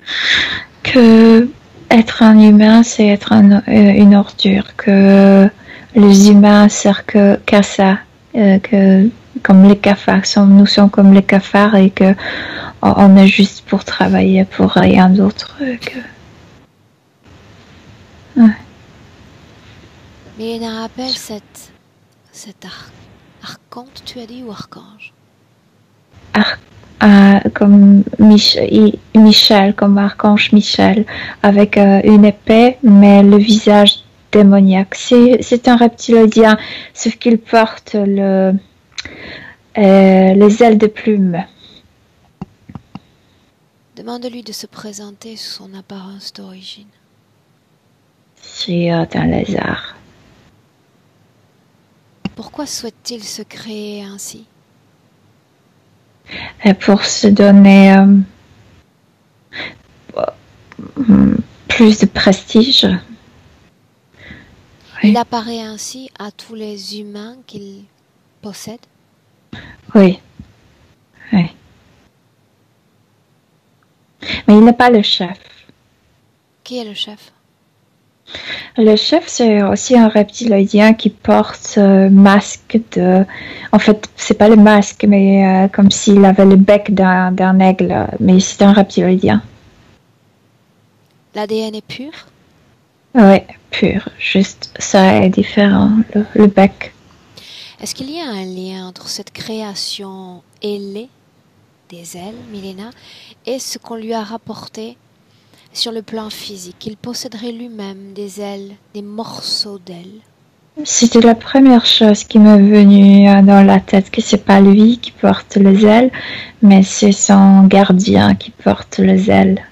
[SPEAKER 2] Que être un humain, c'est être une ordure, que les humains servent qu'à ça, que comme les cafards, nous sommes comme les cafards et que on est juste pour travailler pour rien d'autre que... Ouais.
[SPEAKER 1] Milena rappelle cet archonte, tu as dit, ou archange?
[SPEAKER 2] Comme Michel, comme archange Michel, avec une épée, mais le visage démoniaque. C'est un reptilien, sauf qu'il porte les ailes de plume.
[SPEAKER 1] Demande-lui de se présenter sous son apparence d'origine.
[SPEAKER 2] C'est un lézard.
[SPEAKER 1] Pourquoi souhaite-t-il se créer ainsi?
[SPEAKER 2] Pour se donner plus de prestige.
[SPEAKER 1] Il apparaît ainsi à tous les humains qu'il possède?
[SPEAKER 2] Oui. Oui. Mais il n'est pas le chef.
[SPEAKER 1] Qui est le chef?
[SPEAKER 2] Le chef, c'est aussi un reptilien qui porte masque de... En fait, c'est pas le masque, mais comme s'il avait le bec d'un aigle. Mais c'est un reptilien.
[SPEAKER 1] L'ADN est pur?
[SPEAKER 2] Oui, pur. Juste, ça est différent, le bec.
[SPEAKER 1] Est-ce qu'il y a un lien entre cette création ailée des ailes, Milena, et ce qu'on lui a rapporté sur le plan physique? Il posséderait lui-même des ailes, des morceaux d'ailes.
[SPEAKER 2] C'était la première chose qui m'est venue dans la tête, que c'est pas lui qui porte les ailes, mais c'est son gardien qui porte les ailes.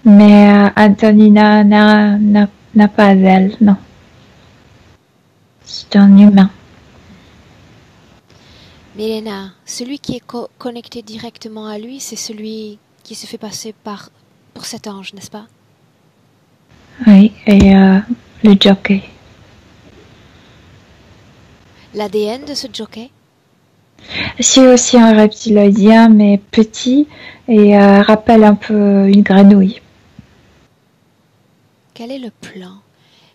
[SPEAKER 2] Mais Antonina n'a pas d'ailes, non. C'est un humain.
[SPEAKER 1] Milena, celui qui est connecté directement à lui, c'est celui qui se fait passer pour cet ange, n'est-ce pas?
[SPEAKER 2] Oui, et le jockey.
[SPEAKER 1] L'ADN de ce jockey?
[SPEAKER 2] C'est aussi un reptilien, mais petit, et rappelle un peu une grenouille.
[SPEAKER 1] Quel est le plan?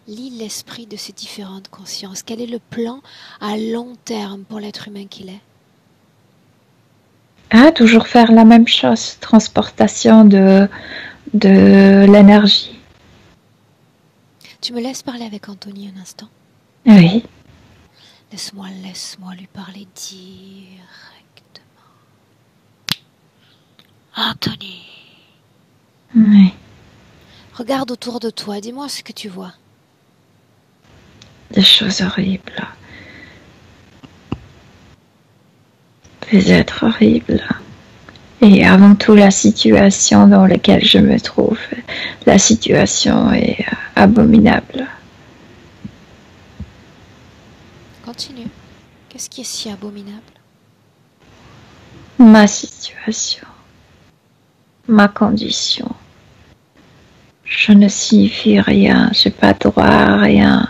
[SPEAKER 1] Lis l'esprit de ces différentes consciences. Quel est le plan à long terme pour l'être humain qu'il est?
[SPEAKER 2] Ah, toujours faire la même chose, transportation de l'énergie.
[SPEAKER 1] Tu me laisses parler avec Anthony un instant?
[SPEAKER 2] Oui.
[SPEAKER 1] Laisse-moi lui parler directement. Anthony,
[SPEAKER 2] Oui,
[SPEAKER 1] regarde autour de toi, dis-moi ce que tu vois.
[SPEAKER 2] des choses horribles. Des êtres horribles. Et avant tout, la situation dans laquelle je me trouve. La situation est abominable.
[SPEAKER 1] Continue. Qu'est-ce qui est si abominable?
[SPEAKER 2] Ma situation. Ma condition. Je ne signifie rien. J'ai pas droit à rien.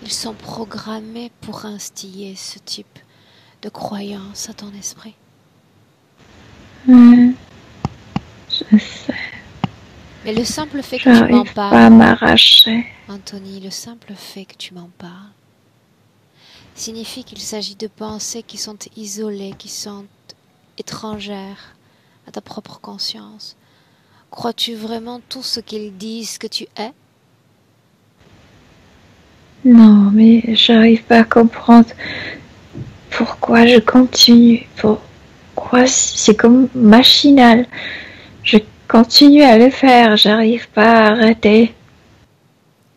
[SPEAKER 1] Ils sont programmés pour instiller ce type de croyance à ton esprit.
[SPEAKER 2] Je sais.
[SPEAKER 1] Mais le simple fait que tu m'en
[SPEAKER 2] J'arrive pas à
[SPEAKER 1] parles,
[SPEAKER 2] m'arracher.
[SPEAKER 1] Anthony, le simple fait que tu m'en parles, signifie qu'il s'agit de pensées qui sont isolées, qui sont étrangères à ta propre conscience. Crois-tu vraiment tout ce qu'ils disent que tu es?
[SPEAKER 2] Non, mais j'arrive pas à comprendre pourquoi je continue. Pourquoi c'est comme machinal. Je continue à le faire. J'arrive pas à arrêter.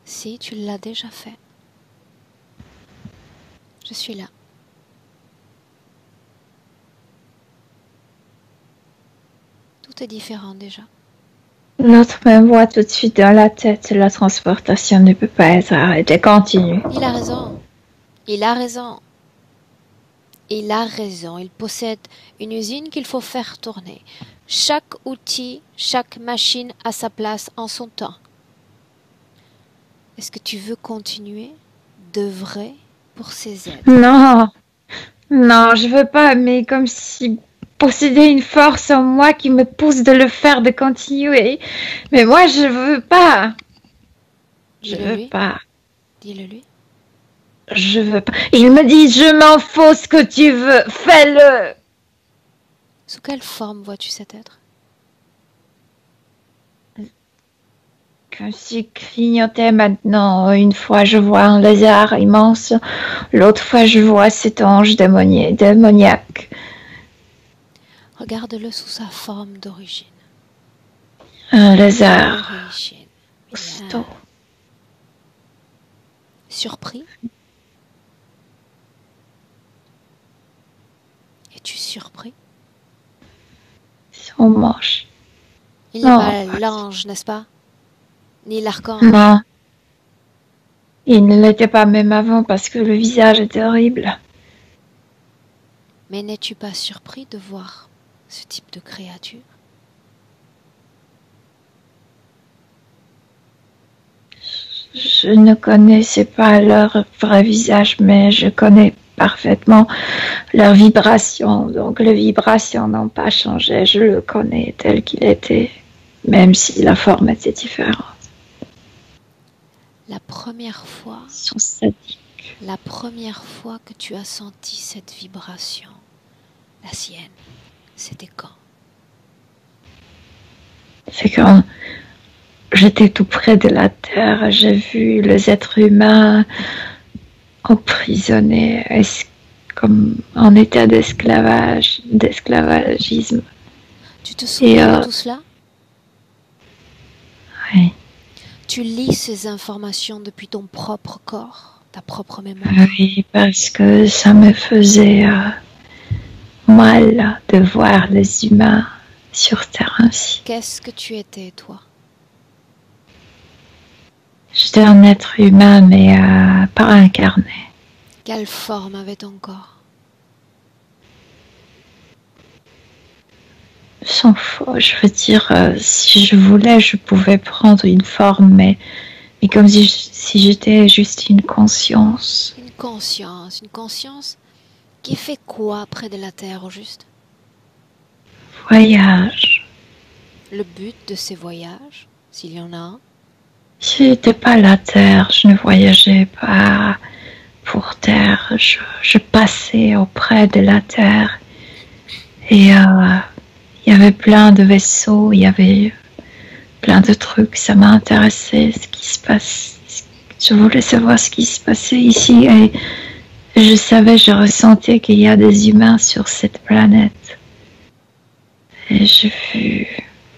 [SPEAKER 1] Si, tu l'as déjà fait. Je suis là. Tout est différent déjà.
[SPEAKER 2] L'autre me voit tout de suite dans la tête. La transportation ne peut pas être arrêtée. Continue.
[SPEAKER 1] Il a raison. Il a raison. Il a raison. Il possède une usine qu'il faut faire tourner. Chaque outil, chaque machine a sa place en son temps. Est-ce que tu veux continuer d'œuvrer pour ces êtres?
[SPEAKER 2] Non, non, je veux pas, mais comme si possédait une force en moi qui me pousse de le faire, de continuer. Mais moi, je veux pas. Je
[SPEAKER 1] Dis-le
[SPEAKER 2] veux
[SPEAKER 1] lui.
[SPEAKER 2] pas.
[SPEAKER 1] Dis-le lui.
[SPEAKER 2] Je veux pas. Il me dit, je m'en fous ce que tu veux, fais-le.
[SPEAKER 1] Sous quelle forme vois-tu cet être?
[SPEAKER 2] Comme si clignotait maintenant. Une fois, je vois un lézard immense. L'autre fois, je vois cet ange démoniaque.
[SPEAKER 1] Regarde-le sous sa forme d'origine.
[SPEAKER 2] Un lézard.
[SPEAKER 1] D'origine.
[SPEAKER 2] Costaud.
[SPEAKER 1] Surpris? Es-tu surpris?
[SPEAKER 2] Son manche.
[SPEAKER 1] Il n'est
[SPEAKER 2] Non,
[SPEAKER 1] pas
[SPEAKER 2] pas
[SPEAKER 1] l'ange, n'est-ce pas? Ni l'archange.
[SPEAKER 2] Non. Il ne l'était pas même avant parce que le visage était horrible.
[SPEAKER 1] Mais n'es-tu pas surpris de voir ce type de créature?
[SPEAKER 2] Je ne connaissais pas leur vrai visage, mais je connais parfaitement leurs vibrations. Donc les vibrations n'ont pas changé. Je le connais tel qu'il était, même si la forme était différente.
[SPEAKER 1] La première fois
[SPEAKER 2] Ils sont sadiques.
[SPEAKER 1] La première fois que tu as senti cette vibration, la sienne, c'était quand?
[SPEAKER 2] C'est quand j'étais tout près de la terre, j'ai vu les êtres humains emprisonnés, comme en état d'esclavagisme.
[SPEAKER 1] Tu te souviens de
[SPEAKER 2] Et
[SPEAKER 1] tout cela?
[SPEAKER 2] oui,
[SPEAKER 1] Tu lis ces informations depuis ton propre corps, ta propre mémoire.
[SPEAKER 2] oui, parce que ça me faisait mal de voir les humains sur terre ainsi.
[SPEAKER 1] Qu'est-ce que tu étais, toi?
[SPEAKER 2] J'étais un être humain, mais pas incarné.
[SPEAKER 1] Quelle forme avait ton corps?
[SPEAKER 2] Sans faux, je veux dire, si je voulais, je pouvais prendre une forme, mais comme si j'étais juste une conscience.
[SPEAKER 1] Une conscience qui fait quoi près de la terre au juste?
[SPEAKER 2] Voyage.
[SPEAKER 1] Le but de ces voyages, s'il y en a un?
[SPEAKER 2] Je n'étais pas la terre, je ne voyageais pas pour terre, je passais auprès de la terre et il y avait plein de vaisseaux, il y avait plein de trucs, ça m'a intéressé ce qui se passe. Je voulais savoir ce qui se passait ici et Je savais, je ressentais qu'il y a des humains sur cette planète. Et j'ai vu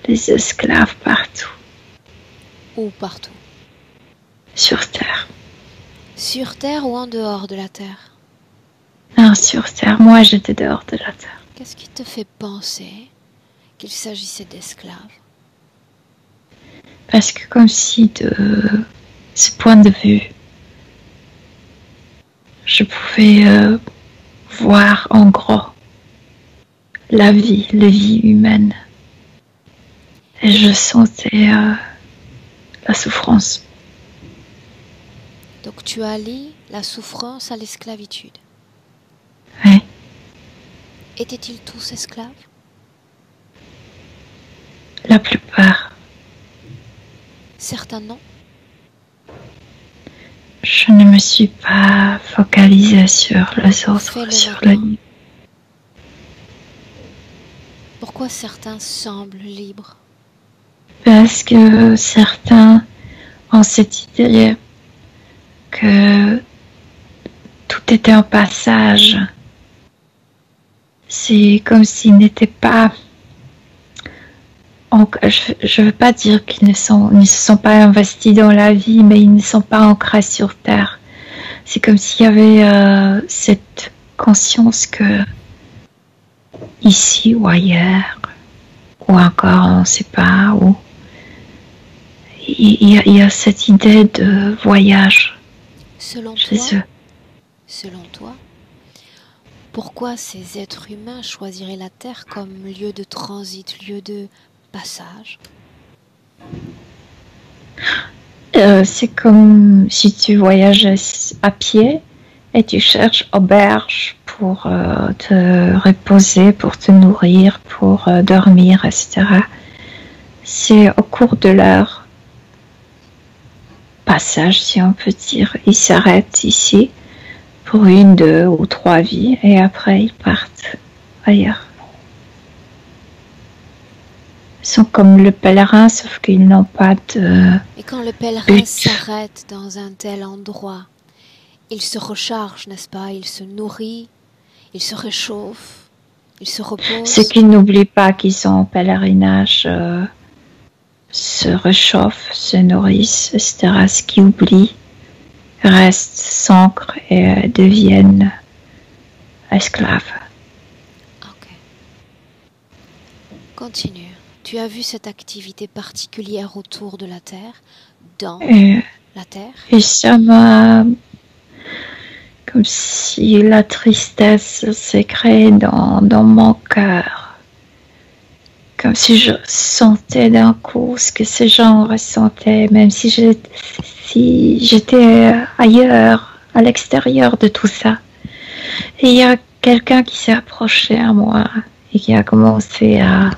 [SPEAKER 2] les esclaves partout.
[SPEAKER 1] Où partout?
[SPEAKER 2] Sur Terre.
[SPEAKER 1] Sur Terre ou en dehors de la Terre?
[SPEAKER 2] Non, sur Terre. Moi, j'étais dehors de la Terre.
[SPEAKER 1] Qu'est-ce qui te fait penser qu'il s'agissait d'esclaves?
[SPEAKER 2] Parce que comme si de ce point de vue, je pouvais voir en gros la vie humaine. Et je sentais la souffrance.
[SPEAKER 1] Donc tu allies la souffrance à l'esclavitude.
[SPEAKER 2] Oui.
[SPEAKER 1] Étaient-ils tous esclaves?
[SPEAKER 2] La plupart.
[SPEAKER 1] Certains non.
[SPEAKER 2] Je ne me suis pas focalisée sur les autres,
[SPEAKER 1] Fais-le
[SPEAKER 2] sur
[SPEAKER 1] maintenant.
[SPEAKER 2] les...
[SPEAKER 1] Pourquoi certains semblent libres?
[SPEAKER 2] Parce que certains ont cette idée que tout était un passage. C'est comme s'ils n'étaient pas... Je ne veux pas dire qu'ils ne se sont pas investis dans la vie, mais ils ne sont pas ancrés sur Terre. C'est comme s'il y avait cette conscience que ici ou ailleurs, ou encore on ne sait pas où, il y a cette idée de voyage
[SPEAKER 1] Selon
[SPEAKER 2] chez eux.
[SPEAKER 1] Selon toi, pourquoi ces êtres humains choisiraient la Terre comme lieu de transit, lieu de passage?
[SPEAKER 2] C'est comme si tu voyageais à pied et tu cherches auberge pour te reposer, pour te nourrir, pour dormir, etc. C'est au cours de leur passage, si on peut dire. Ils s'arrêtent ici pour 1, 2 ou 3 vies et après ils partent ailleurs. Ils sont comme le pèlerin, sauf qu'ils n'ont pas de...
[SPEAKER 1] Et quand le pèlerin s'arrête dans un tel endroit, il se recharge, n'est-ce pas? Il se nourrit, il se réchauffe, il se repose.
[SPEAKER 2] Ceux qui n'oublient pas qu'ils sont en pèlerinage se réchauffent, se nourrissent, etc. Ceux qui oublient restent, s'ancrent et deviennent esclaves.
[SPEAKER 1] Ok. Continue. Tu as vu cette activité particulière autour de la Terre, dans la Terre?
[SPEAKER 2] Et ça m'a... Comme si la tristesse s'est créée dans mon cœur. Comme si je sentais d'un coup ce que ces gens ressentaient, même si j'étais ailleurs, à l'extérieur de tout ça. Et il y a quelqu'un qui s'est approché à moi et qui a commencé à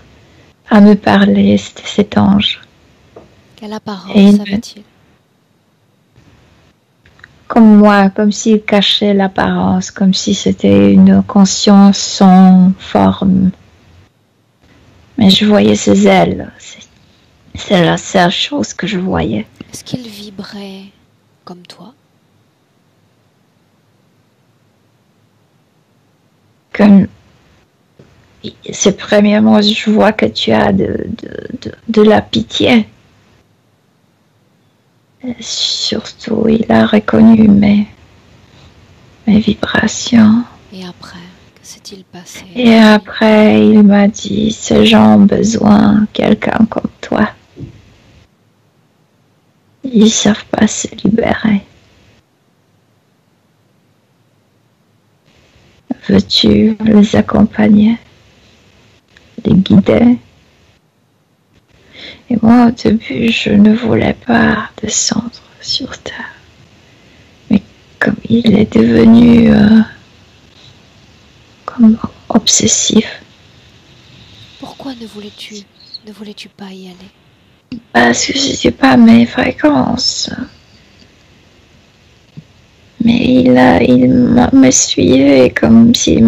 [SPEAKER 2] me parler, c'était cet ange.
[SPEAKER 1] Quelle apparence avait-il?
[SPEAKER 2] Comme moi, comme s'il cachait l'apparence, comme si c'était une conscience sans forme. Mais je voyais ses ailes. C'est la seule chose que je voyais.
[SPEAKER 1] Est-ce qu'il vibrait comme toi?
[SPEAKER 2] Comme... C'est premièrement, je vois que tu as de la pitié. Et surtout, il a reconnu mes vibrations.
[SPEAKER 1] Et après, que s'est-il passé?
[SPEAKER 2] Et après, il m'a dit, ces gens ont besoin de quelqu'un comme toi. Ils ne savent pas se libérer. Veux-tu les accompagner, les guider? Et moi, au début, je ne voulais pas descendre sur Terre. Mais comme il est devenu comme obsessif.
[SPEAKER 1] Pourquoi ne voulais-tu pas y aller?
[SPEAKER 2] Parce que ce n'était pas mes fréquences. Mais il me suivait comme si...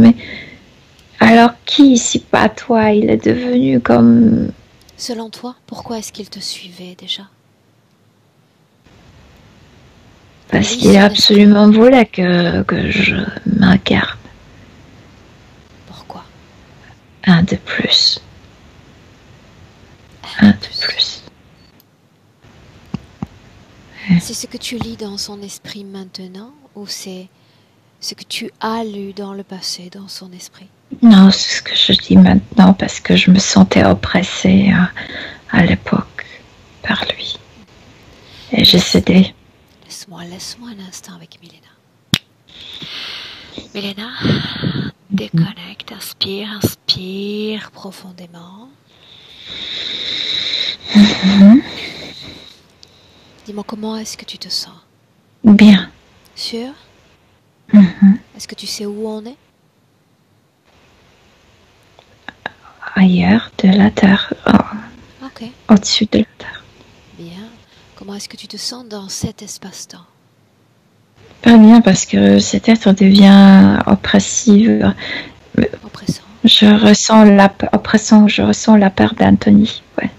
[SPEAKER 2] Alors qui, si pas toi? Il est devenu comme...
[SPEAKER 1] Selon toi, pourquoi est-ce qu'il te suivait déjà?
[SPEAKER 2] Parce
[SPEAKER 1] Lis
[SPEAKER 2] qu'il
[SPEAKER 1] son
[SPEAKER 2] a
[SPEAKER 1] esprit.
[SPEAKER 2] absolument voulu que je m'incarne
[SPEAKER 1] Pourquoi?
[SPEAKER 2] un de plus.
[SPEAKER 1] Un
[SPEAKER 2] Un
[SPEAKER 1] de
[SPEAKER 2] de
[SPEAKER 1] plus.
[SPEAKER 2] plus.
[SPEAKER 1] C'est ce que tu lis dans son esprit maintenant ou c'est ce que tu as lu dans le passé dans son esprit?
[SPEAKER 2] Non, c'est ce que je dis maintenant parce que je me sentais oppressée à l'époque par lui. Et j'ai cédé.
[SPEAKER 1] Laisse-moi un instant avec Milena. Milena, déconnecte, inspire profondément. Dis-moi comment est-ce que tu te sens?
[SPEAKER 2] Bien.
[SPEAKER 1] Sûr? Est-ce que tu sais où on est?
[SPEAKER 2] Ailleurs de la terre,
[SPEAKER 1] Ok,
[SPEAKER 2] au-dessus de la terre.
[SPEAKER 1] bien. Comment est-ce que tu te sens dans cet espace-temps?
[SPEAKER 2] Pas bien parce que cette être devient oppressive.
[SPEAKER 1] Oppressant.
[SPEAKER 2] Je ressens je ressens la peur d'Anthony. Ouais.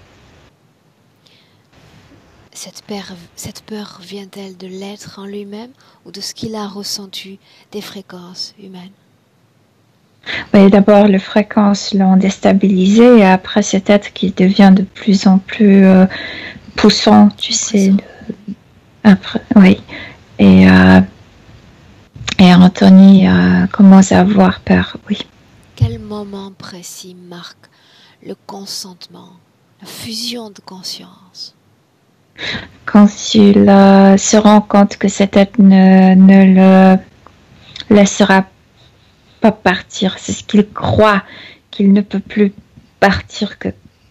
[SPEAKER 1] Cette peur vient-elle de l'être en lui-même ou de ce qu'il a ressenti des fréquences humaines?
[SPEAKER 2] Oui, d'abord, les fréquences l'ont déstabilisé et après, cet être qui devient de plus en plus poussant, tu sais. Après, oui. Et Anthony commence à avoir peur, oui.
[SPEAKER 1] Quel moment précis marque le consentement, la fusion de conscience?
[SPEAKER 2] Quand il se rend compte que cet être ne le laissera pas partir, c'est ce qu'il croit, qu'il ne peut plus partir,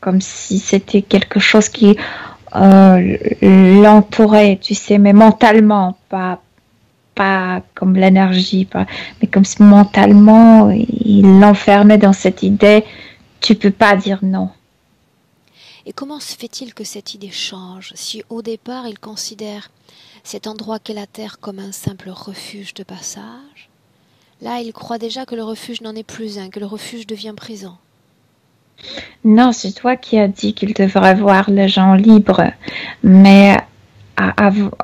[SPEAKER 2] comme si c'était quelque chose qui l'entourait, tu sais, mais mentalement, pas comme l'énergie, mais comme si mentalement, il l'enfermait dans cette idée, tu peux pas dire non.
[SPEAKER 1] Et comment se fait-il que cette idée change si au départ il considère cet endroit qu'est la Terre comme un simple refuge de passage? Là, il croit déjà que le refuge n'en est plus un, que le refuge devient prison.
[SPEAKER 2] Non, c'est toi qui as dit qu'il devrait voir les gens libres, mais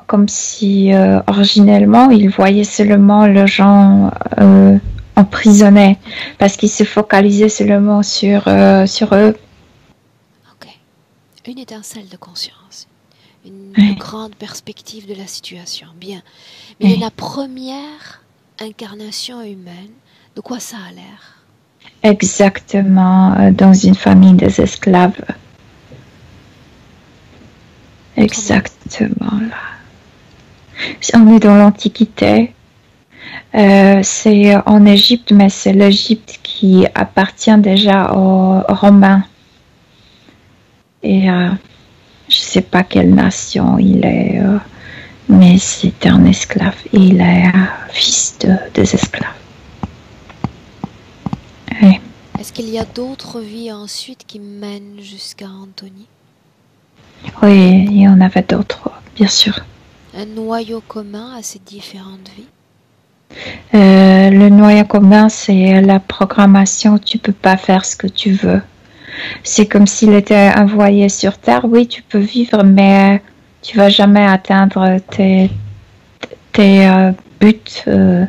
[SPEAKER 2] comme si originellement il voyait seulement les gens emprisonnés parce qu'il se focalisait seulement sur eux.
[SPEAKER 1] Ok. Une étincelle de conscience, une
[SPEAKER 2] Oui.
[SPEAKER 1] grande perspective de la situation. Bien. Mais la première incarnation humaine, de quoi ça a l'air?
[SPEAKER 2] Exactement, dans une famille des esclaves. Exactement là. On est dans l'Antiquité. C'est en Égypte, mais c'est l'Égypte qui appartient déjà aux Romains. Et je sais pas quelle nation il est, mais c'est un esclave. Il est fils des esclaves. Oui.
[SPEAKER 1] Est-ce qu'il y a d'autres vies ensuite qui mènent jusqu'à Anthony?
[SPEAKER 2] Oui, il y en avait d'autres, bien sûr.
[SPEAKER 1] Un noyau commun à ces différentes vies?
[SPEAKER 2] Le noyau commun, c'est la programmation. Tu peux pas faire ce que tu veux. C'est comme s'il était envoyé sur Terre. Oui, tu peux vivre, mais tu vas jamais atteindre tes buts de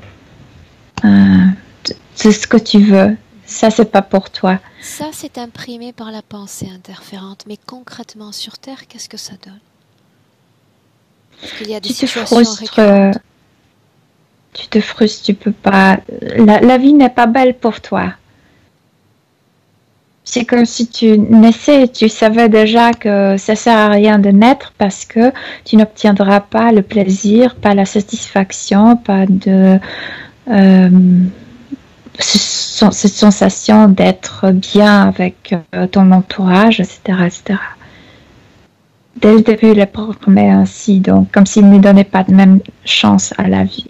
[SPEAKER 2] ce que tu veux. Ça, c'est pas pour toi.
[SPEAKER 1] Ça, c'est imprimé par la pensée interférente. Mais concrètement, sur Terre, qu'est-ce que ça donne? Est-ce qu'il y a des situations récurrentes?
[SPEAKER 2] Tu te frustres, tu peux pas. La vie n'est pas belle pour toi. C'est comme si tu naissais et tu savais déjà que ça sert à rien de naître parce que tu n'obtiendras pas le plaisir, pas la satisfaction, pas de cette sensation d'être bien avec ton entourage, etc., etc. Dès le début, il est programmé ainsi, donc comme s'il ne donnait pas de même chance à la vie.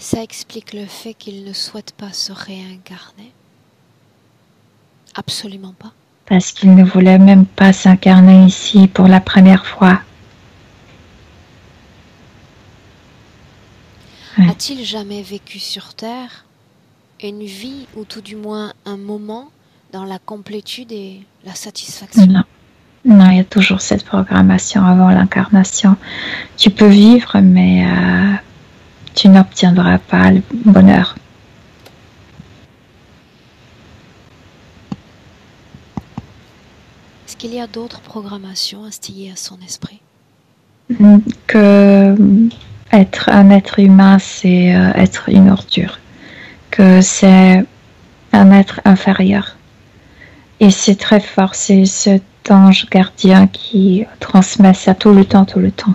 [SPEAKER 1] Ça explique le fait qu'il ne souhaite pas se réincarner? Absolument pas.
[SPEAKER 2] Parce qu'il ne voulait même pas s'incarner ici pour la première fois.
[SPEAKER 1] Ouais. A-t-il jamais vécu sur Terre une vie, ou tout du moins un moment, dans la complétude et la satisfaction?
[SPEAKER 2] Non. Non, il y a toujours cette programmation avant l'incarnation. Tu peux vivre, mais tu n'obtiendras pas le bonheur.
[SPEAKER 1] Est-ce qu'il y a d'autres programmations instillées à son esprit?
[SPEAKER 2] Que être un être humain, c'est être une ordure. Que c'est un être inférieur. Et c'est très fort, c'est cet ange gardien qui transmet ça tout le temps, tout le temps.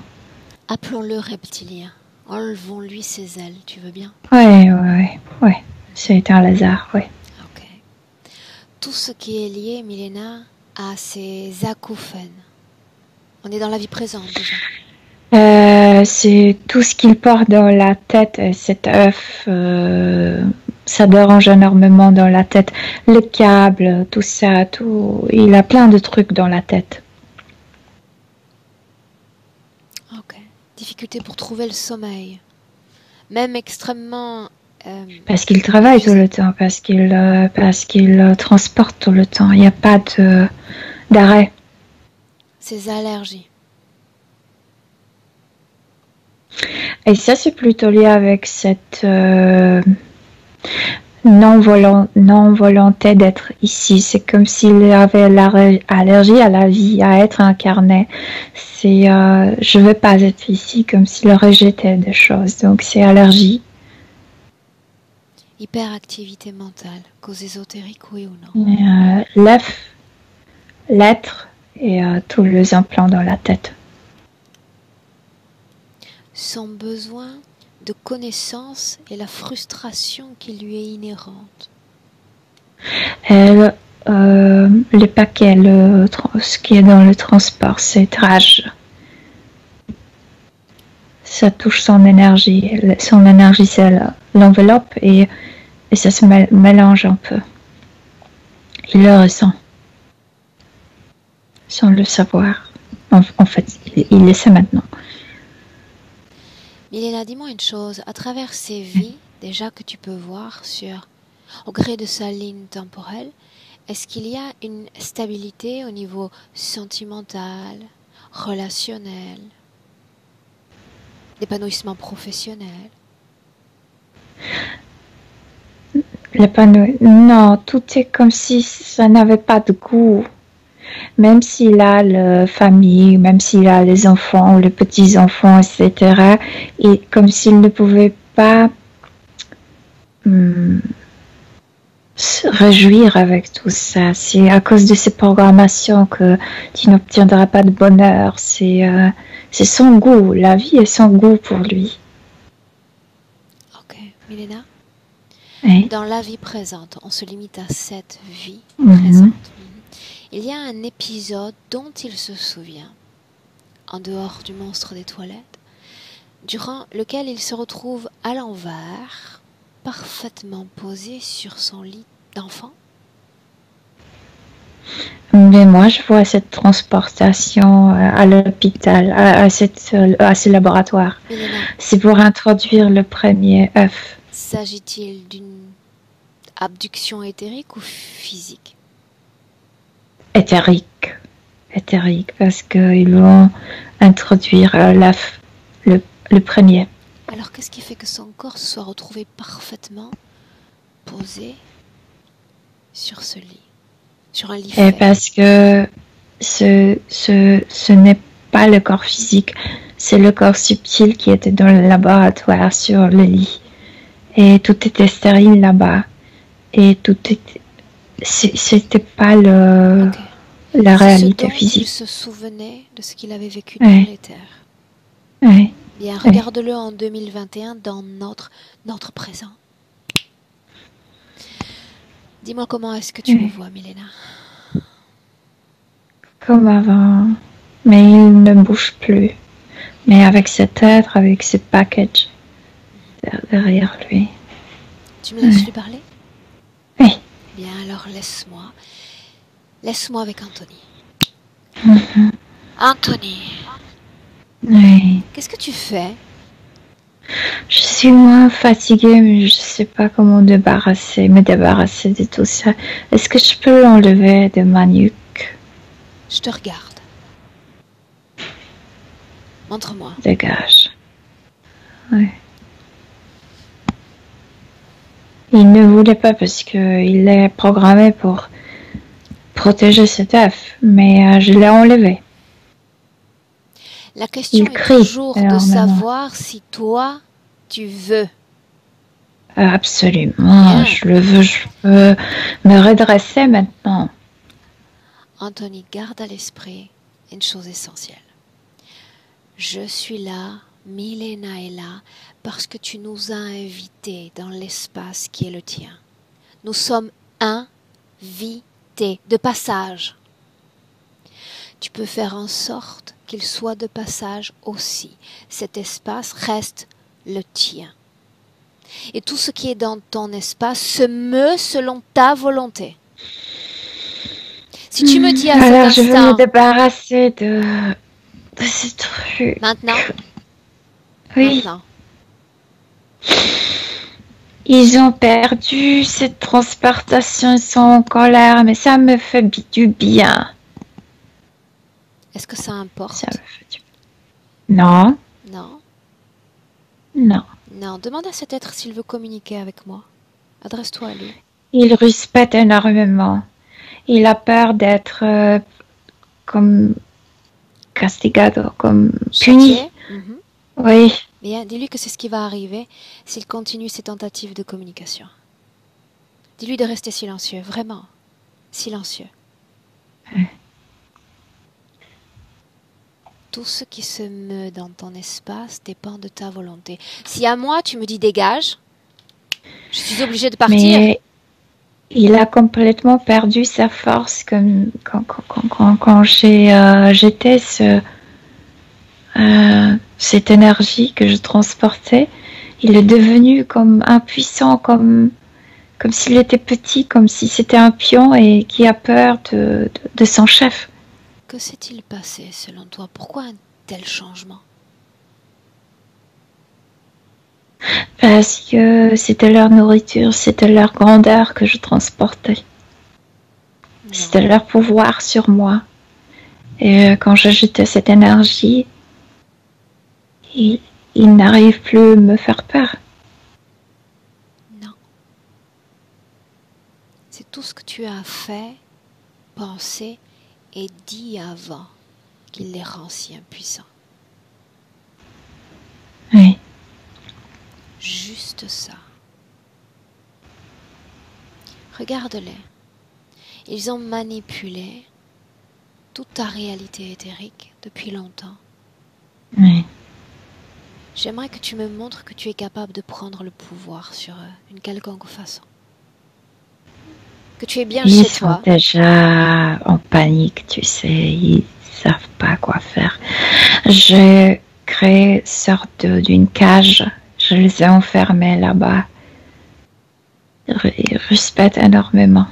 [SPEAKER 1] Appelons-le reptilien. Enlevons-lui ses ailes, tu veux bien?
[SPEAKER 2] Ouais. C'est un lézard, ouais.
[SPEAKER 1] Ok. Tout ce qui est lié, Milena, à ces acouphènes. On est dans la vie présente déjà.
[SPEAKER 2] C'est tout ce qu'il porte dans la tête, cet œuf, ça dérange énormément dans la tête. Les câbles, tout ça, tout. Il a plein de trucs dans la tête.
[SPEAKER 1] Ok. Difficulté pour trouver le sommeil. Même extrêmement...
[SPEAKER 2] Parce qu'il travaille tout le temps, parce qu'il transporte tout le temps. Il n'y a pas d'arrêt.
[SPEAKER 1] Ses allergies.
[SPEAKER 2] Et ça, c'est plutôt lié avec cette non-volonté d'être ici. C'est comme s'il avait l'allergie à la vie, à être incarné. C'est je ne veux pas être ici, comme s'il rejetait des choses. Donc, c'est allergie.
[SPEAKER 1] Hyperactivité mentale, cause ésotérique, oui ou non?
[SPEAKER 2] L'être et tous les implants dans la tête.
[SPEAKER 1] Son besoin de connaissance et la frustration qui lui est inhérente.
[SPEAKER 2] Les paquets, ce qui est dans le transport, c'est rage. Ça touche son énergie. Son énergie, c'est l'enveloppe et ça se mélange un peu. Il le ressent. Sans le savoir. En fait, il le sait maintenant.
[SPEAKER 1] Milena, dis-moi une chose. À travers ces vies, déjà que tu peux voir au gré de sa ligne temporelle, est-ce qu'il y a une stabilité au niveau sentimental, relationnel, d'épanouissement professionnel?
[SPEAKER 2] Non, tout est comme si ça n'avait pas de goût. Même s'il a la famille, même s'il a les enfants, les petits-enfants, etc., et comme s'il ne pouvait pas se réjouir avec tout ça. C'est à cause de ces programmations que tu n'obtiendras pas de bonheur. C'est son goût. La vie est son goût pour lui.
[SPEAKER 1] Ok, Milena.
[SPEAKER 2] Oui.
[SPEAKER 1] Dans la vie présente, on se limite à cette vie présente. Il y a un épisode dont il se souvient, en dehors du monstre des toilettes, durant lequel il se retrouve à l'envers, parfaitement posé sur son lit d'enfant.
[SPEAKER 2] Mais moi, je vois cette transportation à l'hôpital, à ce laboratoire. C'est pour introduire le premier œuf.
[SPEAKER 1] S'agit-il d'une abduction éthérique ou physique?
[SPEAKER 2] Éthérique, parce qu'ils vont introduire l'œuf, le premier.
[SPEAKER 1] Alors, qu'est-ce qui fait que son corps se soit retrouvé parfaitement posé sur ce lit, sur un lit fait?
[SPEAKER 2] Parce que ce n'est pas le corps physique, c'est le corps subtil qui était dans le laboratoire sur le lit. Et tout était stérile là-bas. Et tout était... C'était pas la réalité physique.
[SPEAKER 1] Il se souvenait de ce qu'il avait vécu dans l'éther.
[SPEAKER 2] Oui.
[SPEAKER 1] Bien, regarde-le en 2021 dans notre présent. Dis-moi comment est-ce que tu le vois, Milena?
[SPEAKER 2] Comme avant. Mais il ne bouge plus. Mais avec cet être, avec ce package derrière lui.
[SPEAKER 1] Tu me laisses lui parler?
[SPEAKER 2] Oui.
[SPEAKER 1] Bien, alors laisse-moi avec Anthony. Anthony.
[SPEAKER 2] Oui.
[SPEAKER 1] Qu'est-ce que tu fais?
[SPEAKER 2] Je suis moins fatiguée, mais je ne sais pas comment me débarrasser de tout ça. Est-ce que je peux l'enlever de ma nuque?
[SPEAKER 1] Je te regarde. Montre-moi.
[SPEAKER 2] Dégage. Oui. Il ne voulait pas parce qu'il est programmé pour protéger cet œuf, mais je l'ai enlevé.
[SPEAKER 1] La question est toujours de savoir si toi, tu veux.
[SPEAKER 2] Absolument, je le veux, je peux me redresser maintenant.
[SPEAKER 1] Anthony, garde à l'esprit une chose essentielle. Je suis là, Milena est là, parce que tu nous as invités dans l'espace qui est le tien. Nous sommes invités de passage. Tu peux faire en sorte qu'il soit de passage aussi. Cet espace reste le tien. Et tout ce qui est dans ton espace se meut selon ta volonté. Si tu me dis à cet instant...
[SPEAKER 2] je vais me débarrasser de ce truc.
[SPEAKER 1] Maintenant?
[SPEAKER 2] Oui.
[SPEAKER 1] Maintenant.
[SPEAKER 2] Ils ont perdu cette transportation, ils sont en colère, mais ça me fait du bien.
[SPEAKER 1] Est-ce que ça importe?
[SPEAKER 2] Ça me fait du bien. Non.
[SPEAKER 1] Non.
[SPEAKER 2] Non.
[SPEAKER 1] Non. Demande à cet être s'il veut communiquer avec moi. Adresse-toi à lui.
[SPEAKER 2] Il respecte énormément. Il a peur d'être comme castigado, comme puni. Oui.
[SPEAKER 1] Bien, dis-lui que c'est ce qui va arriver s'il continue ses tentatives de communication. Dis-lui de rester silencieux, vraiment. Silencieux. Tout ce qui se meut dans ton espace dépend de ta volonté. Si à moi tu me dis dégage, je suis obligée de partir.
[SPEAKER 2] Mais il a complètement perdu sa force comme quand j'étais cette énergie que je transportais. Il est devenu comme impuissant, comme s'il était petit, comme si c'était un pion et qui a peur de son chef.
[SPEAKER 1] Que s'est-il passé selon toi? Pourquoi un tel changement?
[SPEAKER 2] Parce que c'était leur nourriture, c'était leur grandeur que je transportais. Non. C'était leur pouvoir sur moi. Et quand j'ajoutais cette énergie, ils n'arrivent plus à me faire peur.
[SPEAKER 1] Non. C'est tout ce que tu as fait, pensé et dit avant qu'il les rend si impuissants.
[SPEAKER 2] Oui.
[SPEAKER 1] Juste ça. Regarde-les. Ils ont manipulé toute ta réalité éthérique depuis longtemps.
[SPEAKER 2] Oui.
[SPEAKER 1] J'aimerais que tu me montres que tu es capable de prendre le pouvoir sur eux d'une quelconque façon. Que tu es bien chez toi.
[SPEAKER 2] Ils sont déjà en panique, tu sais. Ils savent pas quoi faire. J'ai créé une sorte d'une cage. Je les ai enfermés là-bas. Ils respectent énormément.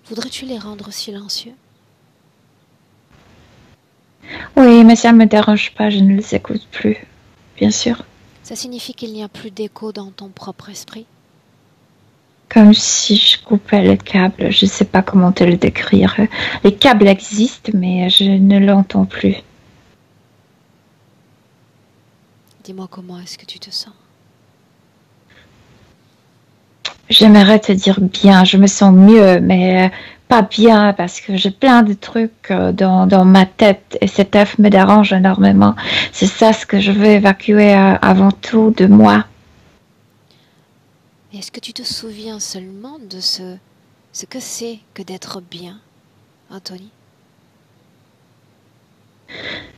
[SPEAKER 1] Voudrais-tu les rendre silencieux?
[SPEAKER 2] Oui, mais ça ne me dérange pas, je ne les écoute plus, bien sûr.
[SPEAKER 1] Ça signifie qu'il n'y a plus d'écho dans ton propre esprit?
[SPEAKER 2] Comme si je coupais le câble, je ne sais pas comment te le décrire. Les câbles existent, mais je ne l'entends plus.
[SPEAKER 1] Dis-moi comment est-ce que tu te sens?
[SPEAKER 2] J'aimerais te dire bien, je me sens mieux, mais pas bien parce que j'ai plein de trucs dans ma tête et cet œuf me dérange énormément. C'est ça ce que je veux évacuer avant tout de moi.
[SPEAKER 1] Est-ce que tu te souviens seulement de ce que c'est que d'être bien, Anthony?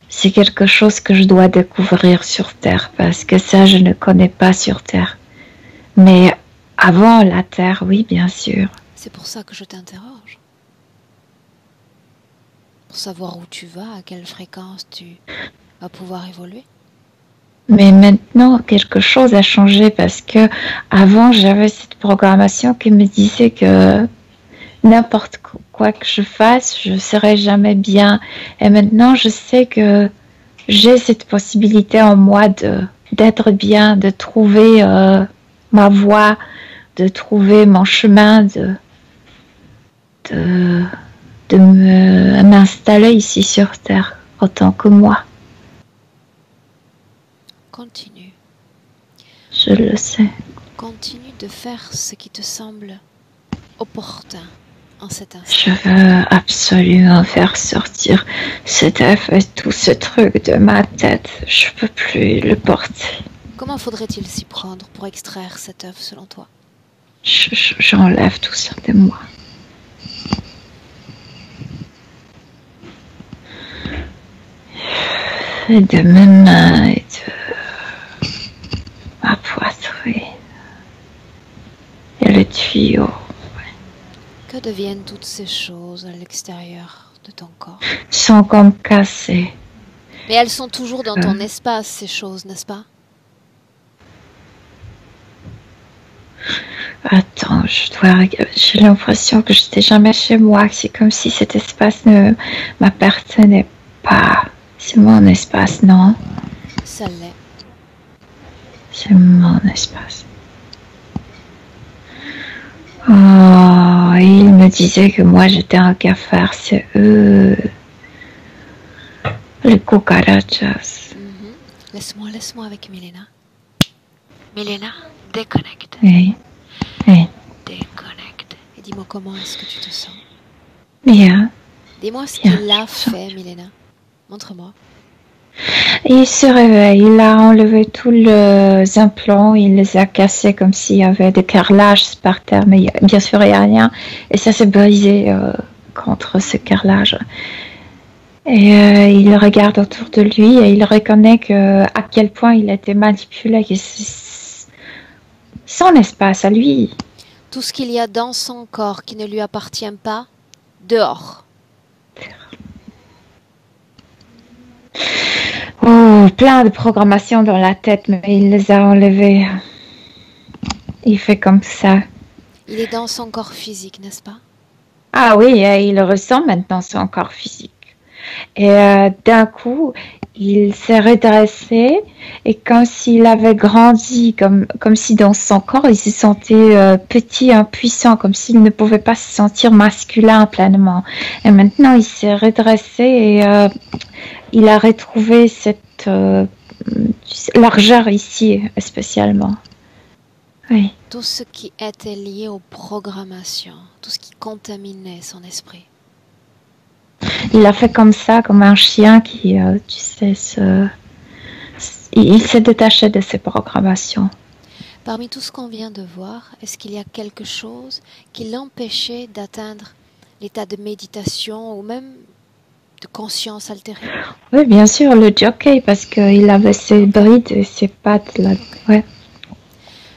[SPEAKER 2] C'est quelque chose que je dois découvrir sur Terre parce que ça, je ne connais pas sur Terre. Mais avant la Terre, oui, bien sûr.
[SPEAKER 1] C'est pour ça que je t'interroge. Pour savoir où tu vas, à quelle fréquence tu vas pouvoir évoluer.
[SPEAKER 2] Mais maintenant, quelque chose a changé parce que avant, j'avais cette programmation qui me disait que n'importe quoi que je fasse, je ne serai jamais bien. Et maintenant, je sais que j'ai cette possibilité en moi d'être bien, de trouver ma voie, de trouver mon chemin, de m'installer ici sur Terre autant que moi.
[SPEAKER 1] continue.
[SPEAKER 2] Je le sais.
[SPEAKER 1] Continue de faire ce qui te semble opportun en cet instant.
[SPEAKER 2] Je veux absolument faire sortir cet œuf et tout ce truc de ma tête. Je peux plus le porter.
[SPEAKER 1] Comment faudrait-il s'y prendre pour extraire cet œuf selon toi?
[SPEAKER 2] J'enlève tout ça de moi. Et de mes mains et de ma poitrine. Et le tuyau.
[SPEAKER 1] Que deviennent toutes ces choses à l'extérieur de ton corps?
[SPEAKER 2] Sont comme cassées.
[SPEAKER 1] Mais elles sont toujours dans ton espace, ces choses, n'est-ce pas?
[SPEAKER 2] Attends, j'ai l'impression que je n'étais jamais chez moi. C'est comme si cet espace ne m'appartenait pas. C'est mon espace, non?
[SPEAKER 1] Ça l'est.
[SPEAKER 2] C'est mon espace. Oh, il me disait que moi j'étais un cafard. C'est eux. Les cucarachas.
[SPEAKER 1] Laisse-moi avec Milena. Milena, déconnecte.
[SPEAKER 2] Oui. Oui.
[SPEAKER 1] Déconnecte. Et dis-moi comment est-ce que tu te sens?
[SPEAKER 2] Bien.
[SPEAKER 1] Dis-moi ce qu'il a fait, Milena. Montre-moi.
[SPEAKER 2] Il se réveille, il a enlevé tous les implants, il les a cassés comme s'il y avait des carrelages par terre, mais bien sûr il n'y a rien. Et ça s'est brisé contre ce carrelage. Et il regarde autour de lui et il reconnaît à quel point il a été manipulé, que c'est son espace à lui.
[SPEAKER 1] Tout ce qu'il y a dans son corps qui ne lui appartient pas, dehors.
[SPEAKER 2] Oh, plein de programmations dans la tête, mais il les a enlevées. Il fait comme ça.
[SPEAKER 1] Il est dans son corps physique, n'est-ce pas?
[SPEAKER 2] Ah oui, il ressent maintenant son corps physique. Et d'un coup, il s'est redressé et comme s'il avait grandi, comme si dans son corps, il se sentait petit, impuissant, comme s'il ne pouvait pas se sentir masculin pleinement. Et maintenant, il s'est redressé et il a retrouvé cette largeur ici, spécialement. Oui.
[SPEAKER 1] Tout ce qui était lié aux programmations, tout ce qui contaminait son esprit.
[SPEAKER 2] Il a fait comme ça, comme un chien qui, tu sais, il s'est détaché de ses programmations.
[SPEAKER 1] Parmi tout ce qu'on vient de voir, est-ce qu'il y a quelque chose qui l'empêchait d'atteindre l'état de méditation ou même de conscience altérée?
[SPEAKER 2] Oui, bien sûr, le jockey, parce qu'il avait ses brides et ses pattes là. Ouais.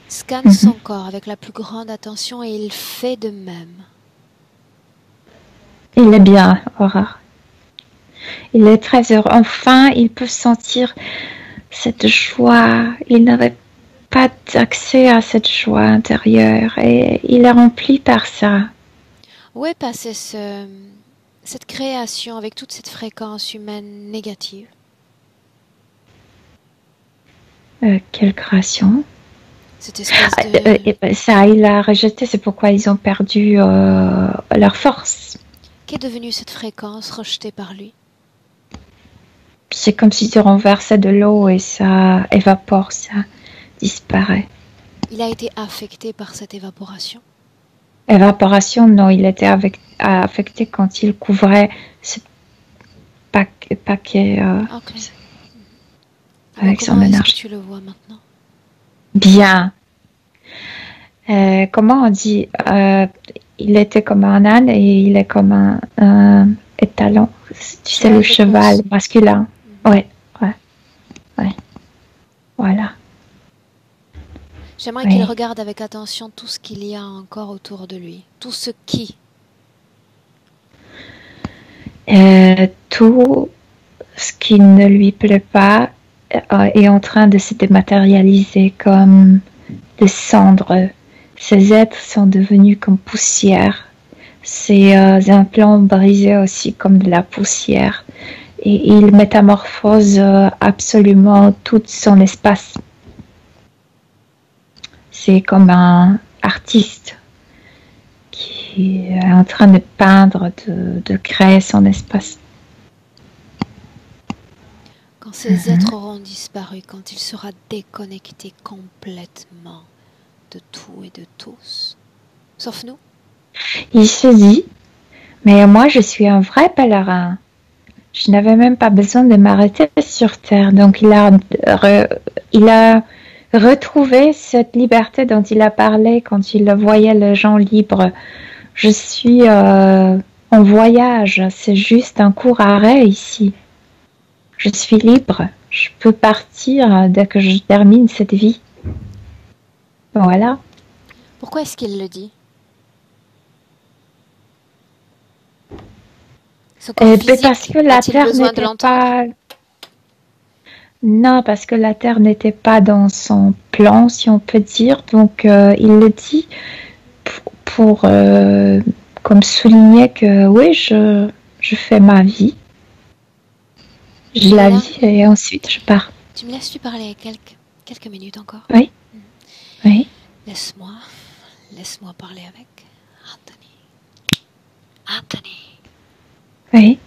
[SPEAKER 1] Scanne son corps avec la plus grande attention et il fait de même.
[SPEAKER 2] Il est bien, Aura. Il est très heureux. Enfin, il peut sentir cette joie. Il n'avait pas accès à cette joie intérieure et il est rempli par ça.
[SPEAKER 1] Où est passée cette création avec toute cette fréquence humaine négative?
[SPEAKER 2] Quelle création?
[SPEAKER 1] Cette espèce de...
[SPEAKER 2] Ça, il a rejeté. C'est pourquoi ils ont perdu leur force.
[SPEAKER 1] Qu'est devenue cette fréquence rejetée par lui?
[SPEAKER 2] C'est comme si tu renversais de l'eau et ça évapore, ça disparaît.
[SPEAKER 1] Il a été affecté par cette évaporation?
[SPEAKER 2] Évaporation, non, il était affecté quand il couvrait ce paquet
[SPEAKER 1] Okay.
[SPEAKER 2] avec son
[SPEAKER 1] énergie. Comment
[SPEAKER 2] énergie.
[SPEAKER 1] est-ce que tu le vois maintenant?
[SPEAKER 2] Bien. Comment on dit il était comme un âne et il est comme un étalon. Tu sais, le cheval masculin. Ouais. Voilà.
[SPEAKER 1] J'aimerais qu'il regarde avec attention tout ce qu'il y a encore autour de lui. Tout ce qui.
[SPEAKER 2] Tout ce qui ne lui plaît pas est en train de se dématérialiser comme des cendres. Ces êtres sont devenus comme poussière. Ces implants brisés aussi comme de la poussière. Et il métamorphose absolument tout son espace. C'est comme un artiste qui est en train de peindre, de créer son espace.
[SPEAKER 1] Quand ces êtres auront disparu, quand il sera déconnecté complètement de tout et de tous, sauf nous.
[SPEAKER 2] Il se dit, mais moi je suis un vrai pèlerin. Je n'avais même pas besoin de m'arrêter sur Terre. Donc il a retrouvé cette liberté dont il a parlé quand il voyait les gens libres. Je suis en voyage, c'est juste un court arrêt ici. Je suis libre, je peux partir dès que je termine cette vie. Voilà.
[SPEAKER 1] Pourquoi est-ce qu'il le dit? Son corps physique,
[SPEAKER 2] parce que la
[SPEAKER 1] a-t-il
[SPEAKER 2] Terre
[SPEAKER 1] besoin de
[SPEAKER 2] n'était
[SPEAKER 1] l'entendre?
[SPEAKER 2] pas... Non, parce que la Terre n'était pas dans son plan, si on peut dire. Donc, il le dit pour comme souligner que oui, je fais ma vie. Je la vis et ensuite je pars.
[SPEAKER 1] Tu me laisses-tu parler quelques minutes encore?
[SPEAKER 2] Oui. Oui.
[SPEAKER 1] Laisse-moi parler avec Anthony. Anthony.
[SPEAKER 2] Oui.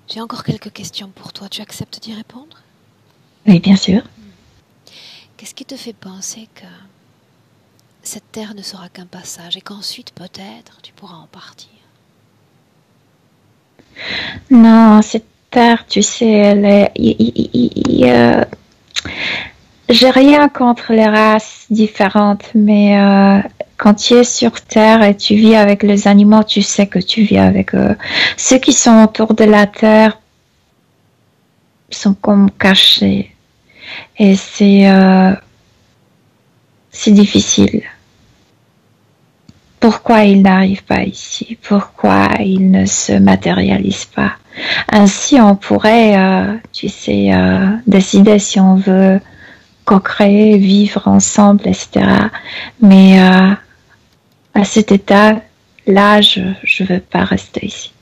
[SPEAKER 1] J'ai encore quelques questions pour toi. Tu acceptes d'y répondre?
[SPEAKER 2] Oui, bien sûr.
[SPEAKER 1] Qu'est-ce qui te fait penser que cette terre ne sera qu'un passage et qu'ensuite, peut-être, tu pourras en partir?
[SPEAKER 2] Non, cette terre, tu sais, elle est... j'ai rien contre les races différentes, mais quand tu es sur Terre et tu vis avec les animaux, tu sais que tu vis avec eux. Ceux qui sont autour de la Terre sont comme cachés. Et c'est difficile. Pourquoi ils n'arrivent pas ici? Pourquoi ils ne se matérialisent pas? Ainsi, on pourrait, tu sais, décider si on veut co-créer, vivre ensemble, etc. Mais à cet état-là, je ne veux pas rester ici.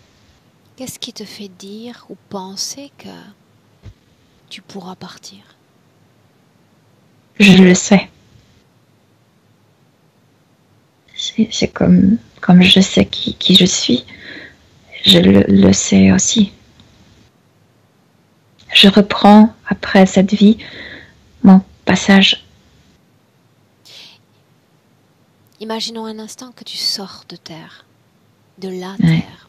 [SPEAKER 1] Qu'est-ce qui te fait dire ou penser que tu pourras partir?
[SPEAKER 2] Je le sais. C'est comme je sais qui je suis, je le sais aussi. Je reprends après cette vie mon passage.
[SPEAKER 1] Imaginons un instant que tu sors de Terre, de la Terre.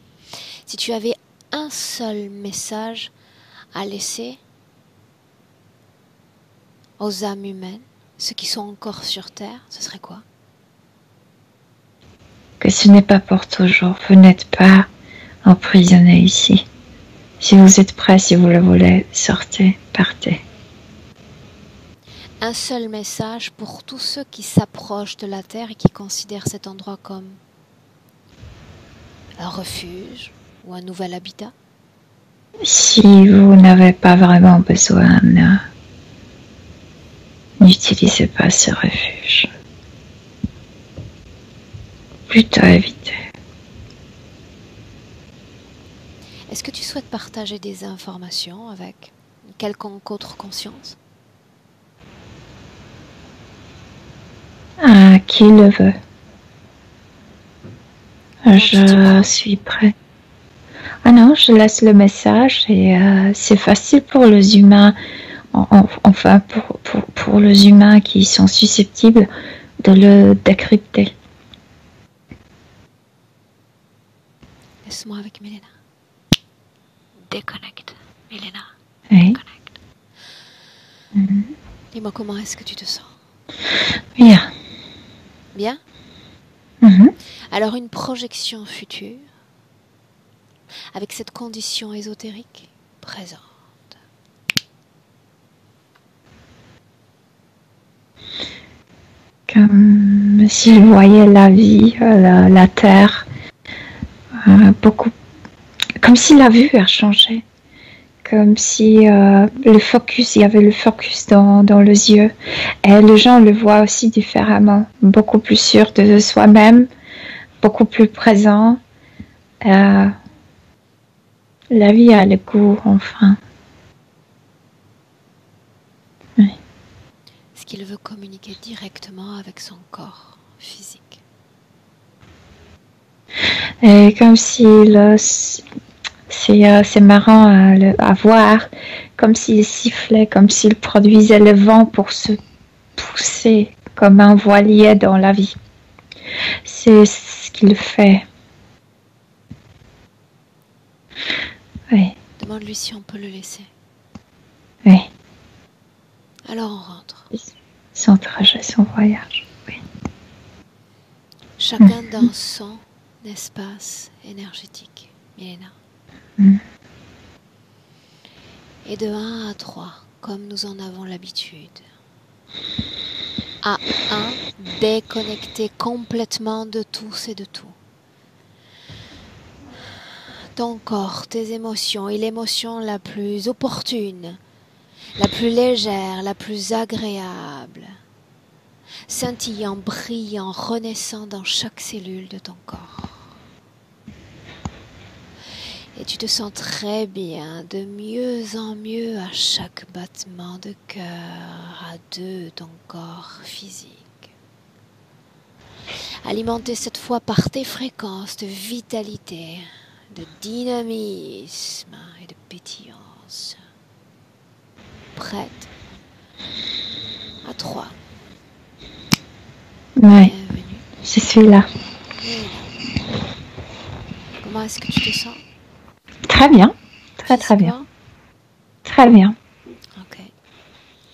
[SPEAKER 1] Si tu avais un seul message à laisser aux âmes humaines, ceux qui sont encore sur Terre, ce serait quoi?
[SPEAKER 2] Que ce n'est pas pour toujours. Vous n'êtes pas emprisonné ici. Si vous êtes prêt, si vous le voulez, sortez, partez.
[SPEAKER 1] Un seul message pour tous ceux qui s'approchent de la Terre et qui considèrent cet endroit comme un refuge ou un nouvel habitat?
[SPEAKER 2] Si vous n'avez pas vraiment besoin, n'utilisez pas ce refuge. Plutôt éviter.
[SPEAKER 1] Est-ce que tu souhaites partager des informations avec quelconque autre conscience?
[SPEAKER 2] Qui le veut. Je suis prêt. Ah non, je laisse le message et c'est facile pour les humains, enfin pour les humains qui sont susceptibles de le décrypter.
[SPEAKER 1] Laisse-moi avec Milena. Déconnecte, Milena.
[SPEAKER 2] Oui.
[SPEAKER 1] Déconnecte. Dis-moi, comment est-ce que tu te sens?
[SPEAKER 2] Bien.
[SPEAKER 1] Bien? Alors une projection future avec cette condition ésotérique présente.
[SPEAKER 2] Comme si je voyais la vie, la terre, beaucoup, comme si la vue a changé, comme si il y avait le focus dans les yeux, et les gens le voient aussi différemment, beaucoup plus sûr de soi-même, beaucoup plus présent. La vie a le goût, enfin. Oui.
[SPEAKER 1] Est-ce qu'il veut communiquer directement avec son corps physique?
[SPEAKER 2] Et comme si C'est marrant à voir, comme s'il sifflait, comme s'il produisait le vent pour se pousser comme un voilier dans la vie. C'est ce qu'il fait. Oui,
[SPEAKER 1] Demande-lui si on peut le laisser.
[SPEAKER 2] oui.
[SPEAKER 1] Alors on rentre.
[SPEAKER 2] Son trajet, son voyage. Oui.
[SPEAKER 1] Chacun dans son espace énergétique, Milena. Et de 1 à 3, comme nous en avons l'habitude. À 1, déconnecté complètement de tous et de tout. Ton corps, tes émotions et l'émotion la plus opportune, la plus légère, la plus agréable, scintillant, brillant, renaissant dans chaque cellule de ton corps. Et tu te sens très bien, de mieux en mieux à chaque battement de cœur, à deux ton corps physique. Alimenté cette fois par tes fréquences de vitalité, de dynamisme et de pétillance. Prête à 3.
[SPEAKER 2] Ouais,
[SPEAKER 1] Bienvenue.
[SPEAKER 2] je suis là.
[SPEAKER 1] Comment est-ce que tu te sens?
[SPEAKER 2] Très bien. Très bien. Très bien.
[SPEAKER 1] Ok.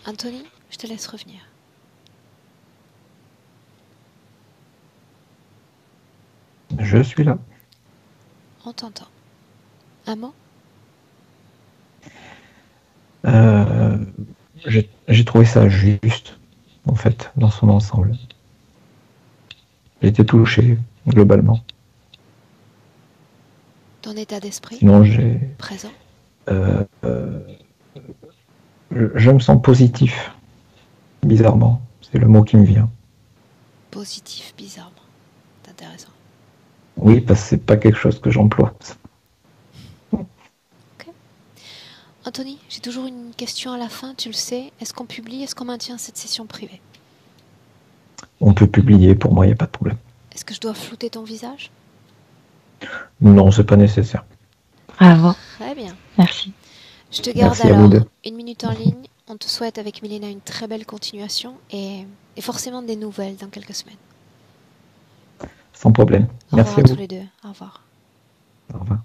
[SPEAKER 1] Anthony, je te laisse revenir.
[SPEAKER 3] Je suis là.
[SPEAKER 1] On t'entend. Un mot?
[SPEAKER 3] J'ai trouvé ça juste, en fait, dans son ensemble. J'ai été touché, globalement.
[SPEAKER 1] Ton état d'esprit?
[SPEAKER 3] Sinon, j'ai...
[SPEAKER 1] Présent?
[SPEAKER 3] Je me sens positif, bizarrement. C'est le mot qui me vient.
[SPEAKER 1] Positif, bizarrement. C'est intéressant.
[SPEAKER 3] Oui, parce que c'est pas quelque chose que j'emploie.
[SPEAKER 1] Anthony, j'ai toujours une question à la fin, tu le sais. Est-ce qu'on publie, est-ce qu'on maintient cette session privée?
[SPEAKER 3] On peut publier, pour moi, il n'y a pas de problème.
[SPEAKER 1] Est-ce que je dois flouter ton visage?
[SPEAKER 3] Non, c'est pas nécessaire.
[SPEAKER 2] Bravo.
[SPEAKER 1] Très bien.
[SPEAKER 2] Merci.
[SPEAKER 1] Je te garde
[SPEAKER 3] Merci à vous
[SPEAKER 1] alors
[SPEAKER 3] deux.
[SPEAKER 1] 1 minute en ligne. On te souhaite avec Milena une très belle continuation et forcément des nouvelles dans quelques semaines.
[SPEAKER 3] Sans problème.
[SPEAKER 1] Au
[SPEAKER 3] Merci
[SPEAKER 1] revoir
[SPEAKER 3] à
[SPEAKER 1] à
[SPEAKER 3] vous.
[SPEAKER 1] tous les deux. Au revoir.
[SPEAKER 3] Au revoir.